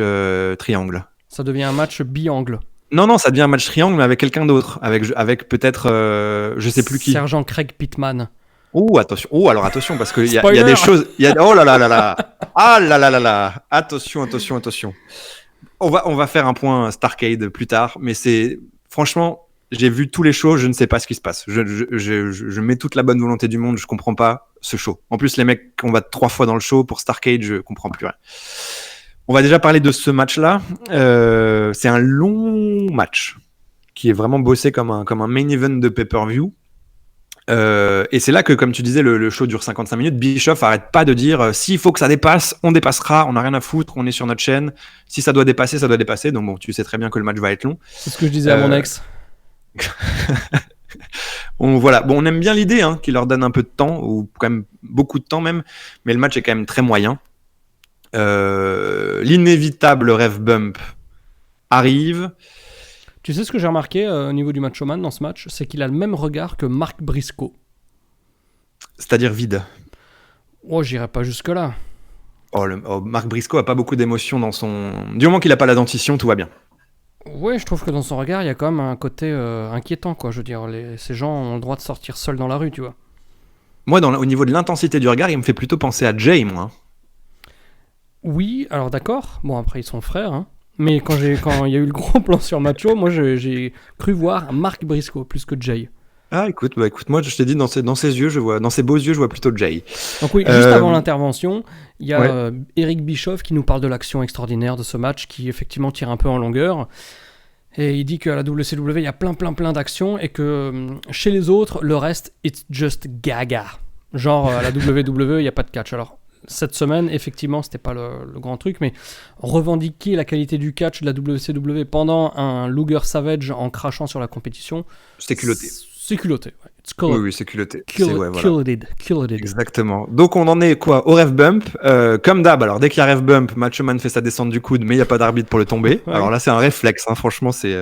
[SPEAKER 2] triangle.
[SPEAKER 1] Ça devient un match biangle.
[SPEAKER 2] Non, ça devient un match triangle mais avec quelqu'un d'autre, avec peut-être je sais plus qui.
[SPEAKER 1] Sergent Craig Pittman.
[SPEAKER 2] Oh attention. Oh alors attention parce qu'il y a des choses. Oh là là. Ah là là. Attention. On va faire un point Starrcade plus tard, mais c'est franchement, j'ai vu tous les shows, je ne sais pas ce qui se passe. Je mets toute la bonne volonté du monde, je comprends pas ce show. En plus, les mecs, on va 3 fois dans le show pour Starrcade, je comprends plus rien. On va déjà parler de ce match-là. C'est un long match qui est vraiment bossé comme un main event de pay-per-view. Et c'est là que, comme tu disais, le show dure 55 minutes. Bischoff arrête pas de dire s'il faut que ça dépasse, on dépassera, on n'a rien à foutre, on est sur notre chaîne. Si ça doit dépasser, ça doit dépasser. Donc bon, tu sais très bien que le match va être long.
[SPEAKER 1] C'est ce que je disais à mon ex.
[SPEAKER 2] On aime bien l'idée qu'il leur donne un peu de temps, ou quand même beaucoup de temps même, mais le match est quand même très moyen. L'inévitable ref bump arrive.
[SPEAKER 1] Tu sais ce que j'ai remarqué au niveau du Macho Man dans ce match, c'est qu'il a le même regard que Mark Briscoe.
[SPEAKER 2] C'est-à-dire vide.
[SPEAKER 1] Oh, j'irai pas jusque-là.
[SPEAKER 2] Mark Briscoe a pas beaucoup d'émotions dans son... Du moment qu'il a pas la dentition, tout va bien.
[SPEAKER 1] Ouais, je trouve que dans son regard, il y a quand même un côté inquiétant, quoi. Je veux dire, ces gens ont le droit de sortir seuls dans la rue, tu vois.
[SPEAKER 2] Moi, au niveau de l'intensité du regard, il me fait plutôt penser à Jay, moi.
[SPEAKER 1] Oui, alors d'accord. Bon, après, ils sont frères, hein. Mais quand il y a eu le gros plan sur Macho, moi j'ai cru voir Mark Briscoe plus que Jay.
[SPEAKER 2] Ah écoute, moi je t'ai dit dans ses yeux, dans ses beaux yeux, je vois plutôt Jay.
[SPEAKER 1] Donc oui, juste avant l'intervention, il y a Eric Bischoff qui nous parle de l'action extraordinaire de ce match qui effectivement tire un peu en longueur. Et il dit qu'à la WCW, il y a plein d'actions et que chez les autres, le reste, it's just gaga. Genre, à la WWE, il n'y a pas de catch. Alors, cette semaine, effectivement, c'était pas le grand truc, mais revendiquer la qualité du catch de la WCW pendant un Luger Savage en crachant sur la compétition,
[SPEAKER 2] c'est culotté.
[SPEAKER 1] C'est culotté. Ouais.
[SPEAKER 2] Oui, c'est culotté.
[SPEAKER 1] Culotted.
[SPEAKER 2] Exactement. Donc on en est quoi au ref bump. Comme d'hab, alors dès qu'il y a ref bump, Macho Man fait sa descente du coude, mais il n'y a pas d'arbitre pour le tomber. Ouais. Alors là, c'est un réflexe. Hein, franchement, c'est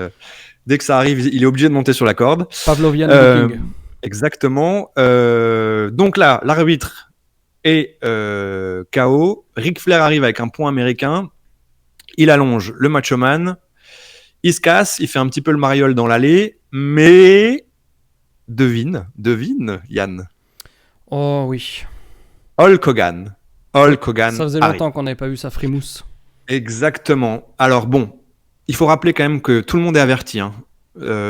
[SPEAKER 2] dès que ça arrive, il est obligé de monter sur la corde.
[SPEAKER 1] Pavlovian booking.
[SPEAKER 2] Exactement. Donc là, l'arbitre est KO. Ric Flair arrive avec un point américain. Il allonge le Macho Man. Il se casse. Il fait un petit peu le mariole dans l'allée, mais devine, Yann.
[SPEAKER 1] Oh oui.
[SPEAKER 2] Hulk Hogan.
[SPEAKER 1] Ça faisait longtemps qu'on n'avait pas vu sa frimousse.
[SPEAKER 2] Exactement. Alors bon, il faut rappeler quand même que tout le monde est averti. Hein.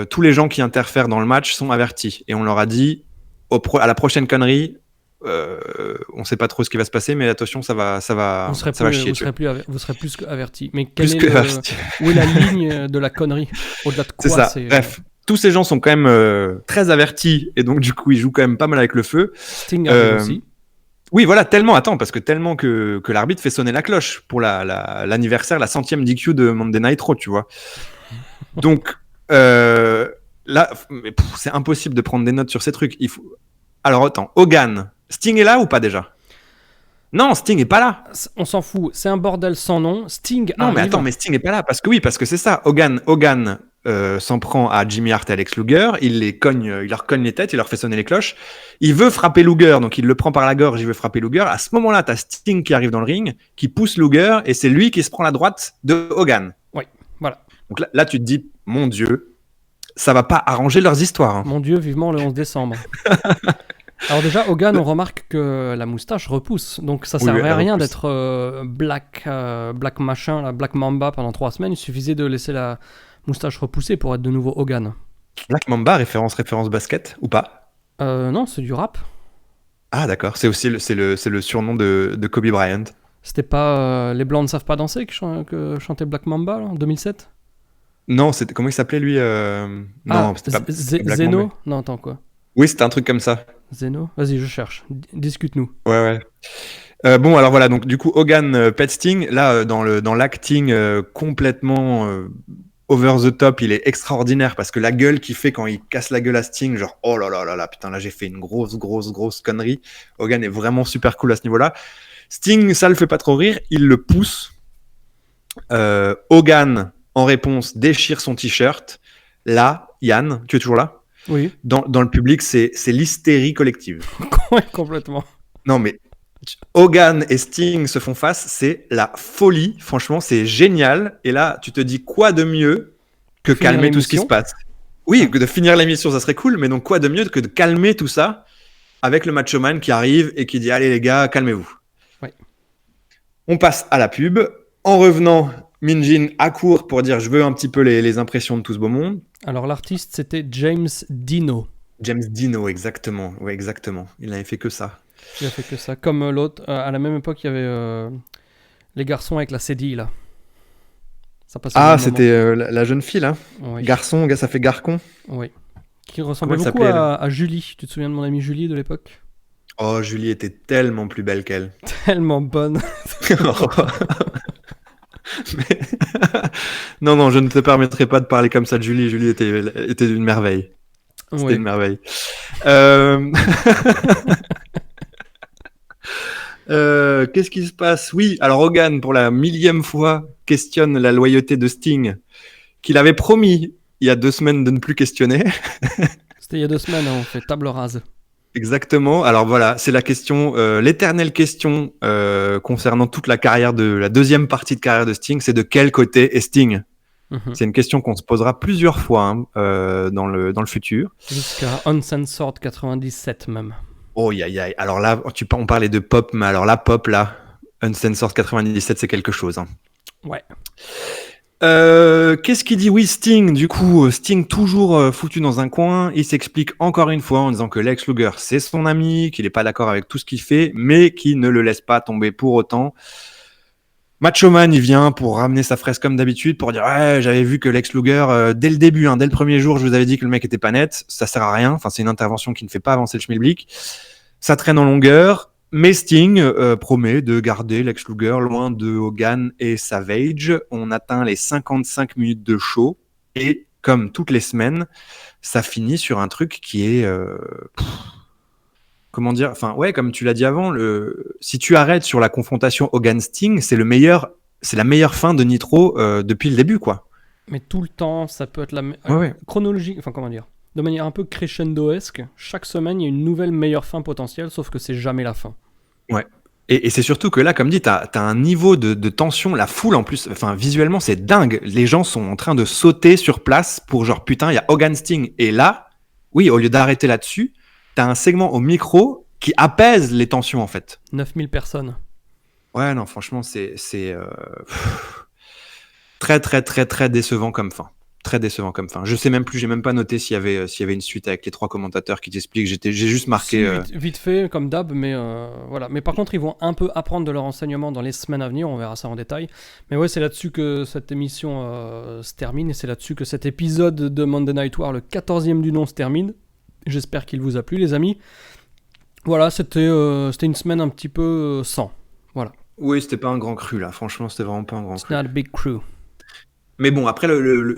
[SPEAKER 2] Tous les gens qui interfèrent dans le match sont avertis. Et on leur a dit, à la prochaine connerie, on ne sait pas trop ce qui va se passer, mais attention, ça va chier.
[SPEAKER 1] Vous serez plus qu'avertis. Mais où est la ligne de la connerie? Au-delà de quoi?
[SPEAKER 2] C'est ça. Bref. Tous ces gens sont quand même très avertis et donc du coup ils jouent quand même pas mal avec le feu.
[SPEAKER 1] Sting arrive aussi.
[SPEAKER 2] Oui, voilà, tellement que l'arbitre fait sonner la cloche pour l'anniversaire, la 100e DQ de Monday Night Raw, tu vois. Donc là, c'est impossible de prendre des notes sur ces trucs. Alors attends, Hogan, Sting est là ou pas déjà? Non, Sting est pas là.
[SPEAKER 1] On s'en fout, c'est un bordel sans nom. Sting
[SPEAKER 2] non,
[SPEAKER 1] arrive.
[SPEAKER 2] Mais attends, mais Sting est pas là parce que c'est ça. Hogan s'en prend à Jimmy Hart et Alex Luger, il leur cogne les têtes, il leur fait sonner les cloches. Il veut frapper Luger, donc il le prend par la gorge, il veut frapper Luger. À ce moment-là, t'as Sting qui arrive dans le ring, qui pousse Luger, et c'est lui qui se prend la droite de Hogan.
[SPEAKER 1] Oui, voilà.
[SPEAKER 2] Donc là tu te dis, mon Dieu, ça va pas arranger leurs histoires. Hein.
[SPEAKER 1] Mon Dieu, vivement le 11 décembre. Alors déjà, Hogan, on remarque que la moustache repousse, donc ça servait à rien d'être Black machin, la Black Mamba pendant 3 semaines, il suffisait de laisser la moustache repoussée pour être de nouveau Hogan.
[SPEAKER 2] Black Mamba, référence basket, ou pas?
[SPEAKER 1] Non, c'est du rap.
[SPEAKER 2] Ah d'accord, c'est aussi le surnom de Kobe Bryant.
[SPEAKER 1] C'était pas Les Blancs ne savent pas danser que chantait Black Mamba là, en 2007?
[SPEAKER 2] Non, c'était comment il s'appelait lui Non, c'était pas
[SPEAKER 1] Zeno. Non, attends quoi.
[SPEAKER 2] Oui, c'était un truc comme ça.
[SPEAKER 1] Zeno. Vas-y, je cherche. Discute-nous.
[SPEAKER 2] Ouais. Bon, alors voilà, donc du coup, Hogan pet Sting, là, dans l'acting complètement over the top, il est extraordinaire parce que la gueule qu'il fait quand il casse la gueule à Sting, genre, oh là là là là, putain, là, j'ai fait une grosse connerie. Hogan est vraiment super cool à ce niveau-là. Sting, ça le fait pas trop rire, il le pousse. Hogan, en réponse, déchire son t-shirt. Là, Yann, tu es toujours là?
[SPEAKER 1] Oui.
[SPEAKER 2] Dans le public, c'est l'hystérie collective.
[SPEAKER 1] Ouais, complètement.
[SPEAKER 2] Non, mais Hogan et Sting se font face, c'est la folie. Franchement, c'est génial. Et là, tu te dis quoi de mieux que calmer tout ce qui se passe? Oui, que de finir l'émission, ça serait cool, mais donc quoi de mieux que de calmer tout ça avec le Macho Man qui arrive et qui dit « Allez les gars, calmez-vous. »
[SPEAKER 1] Ouais.
[SPEAKER 2] On passe à la pub. En revenant, Minjin accourt pour dire « Je veux un petit peu les impressions de tout ce beau monde. »
[SPEAKER 1] Alors l'artiste, c'était James Dino.
[SPEAKER 2] James Dino, exactement. Ouais, exactement. Il n'avait fait que ça.
[SPEAKER 1] Il a fait que ça. Comme l'autre, à la même époque, il y avait les garçons avec la cédille, là. Ça passait
[SPEAKER 2] c'était la jeune fille, là.
[SPEAKER 1] Oui.
[SPEAKER 2] Garçon, ça fait Garcon.
[SPEAKER 1] Oui. Qui ressemblait beaucoup à Julie. Tu te souviens de mon amie Julie de l'époque?
[SPEAKER 2] Oh, Julie était tellement plus belle qu'elle.
[SPEAKER 1] Tellement bonne.
[SPEAKER 2] Mais... non, je ne te permettrai pas de parler comme ça de Julie. Julie était une merveille. C'était une merveille. Qu'est-ce qui se passe? Oui, alors Hogan, pour la 1000e fois, questionne la loyauté de Sting, qu'il avait promis il y a 2 semaines de ne plus questionner.
[SPEAKER 1] C'était il y a 2 semaines, on fait table rase.
[SPEAKER 2] Exactement. Alors voilà, c'est la question, l'éternelle question concernant toute la carrière la deuxième partie de carrière de Sting, c'est de quel côté est Sting? C'est une question qu'on se posera plusieurs fois dans le futur.
[SPEAKER 1] Jusqu'à Uncensored 97 même.
[SPEAKER 2] Oh, alors là, on parlait de pop, mais alors la pop, là, Uncensored 97, c'est quelque chose. Hein.
[SPEAKER 1] Ouais.
[SPEAKER 2] Qu'est-ce qu'il dit? Oui, Sting, du coup, Sting toujours foutu dans un coin, il s'explique encore une fois en disant que Lex Luger, c'est son ami, qu'il n'est pas d'accord avec tout ce qu'il fait, mais qu'il ne le laisse pas tomber pour autant. Macho Man, il vient pour ramener sa fraise comme d'habitude, pour dire ouais, j'avais vu que Lex Luger, dès le début, dès le premier jour, je vous avais dit que le mec était pas net, ça sert à rien, enfin c'est une intervention qui ne fait pas avancer le schmilblick. Ça traîne en longueur, mais Sting promet de garder Lex Luger loin de Hogan et Savage. On atteint les 55 minutes de show, et comme toutes les semaines, ça finit sur un truc qui est... comment dire, enfin ouais, comme tu l'as dit avant, si tu arrêtes sur la confrontation Hogan-Sting, c'est la meilleure fin de Nitro depuis le début, quoi.
[SPEAKER 1] Mais tout le temps, ça peut être
[SPEAKER 2] Ouais.
[SPEAKER 1] chronologique, enfin comment dire, de manière un peu crescendo-esque. Chaque semaine, il y a une nouvelle meilleure fin potentielle, sauf que c'est jamais la fin.
[SPEAKER 2] Ouais. Et c'est surtout que là, comme dit, t'as un niveau de tension, la foule en plus, enfin visuellement c'est dingue. Les gens sont en train de sauter sur place pour genre putain, il y a Hogan Sting. Et là, oui, au lieu d'arrêter là-dessus, t'as un segment au micro qui apaise les tensions en fait.
[SPEAKER 1] 9000 personnes.
[SPEAKER 2] Ouais, non, franchement, c'est très, très, très, très décevant comme fin. Très décevant comme fin. Je sais même plus, j'ai même pas noté s'il y avait une suite avec les 3 commentateurs qui t'expliquent. J'ai juste marqué.
[SPEAKER 1] Vite fait, comme d'hab, mais voilà. Mais par contre, ils vont un peu apprendre de leur enseignement dans les semaines à venir. On verra ça en détail. Mais ouais, c'est là-dessus que cette émission se termine, et c'est là-dessus que cet épisode de Monday Night War, le 14e du nom, se termine. J'espère qu'il vous a plu, les amis. Voilà, c'était une semaine un petit peu sans. Voilà.
[SPEAKER 2] Oui, c'était pas un grand cru là. Franchement, c'était vraiment pas un grand cru.
[SPEAKER 1] It's not a big crew.
[SPEAKER 2] Mais bon, après,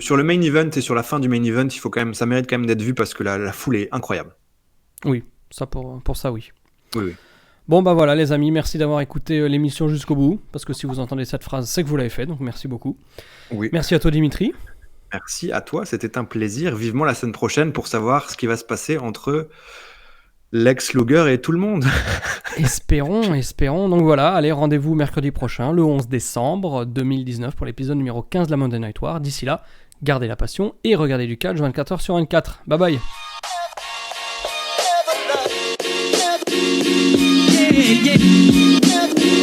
[SPEAKER 2] sur le main event et sur la fin du main event, ça mérite quand même d'être vu parce que la foule est incroyable.
[SPEAKER 1] Oui, ça pour ça, oui.
[SPEAKER 2] Oui.
[SPEAKER 1] Bon, bah voilà, les amis, merci d'avoir écouté l'émission jusqu'au bout. Parce que si vous entendez cette phrase, c'est que vous l'avez fait, donc merci beaucoup.
[SPEAKER 2] Oui.
[SPEAKER 1] Merci à toi, Dimitri.
[SPEAKER 2] Merci à toi, c'était un plaisir. Vivement la semaine prochaine pour savoir ce qui va se passer entre Lex Luger et tout le monde.
[SPEAKER 1] Espérons. Donc voilà, allez, rendez-vous mercredi prochain, le 11 décembre 2019, pour l'épisode numéro 15 de la Monday Night War. D'ici là, gardez la passion et regardez du catch 24h/24. Bye bye.
[SPEAKER 3] Yeah.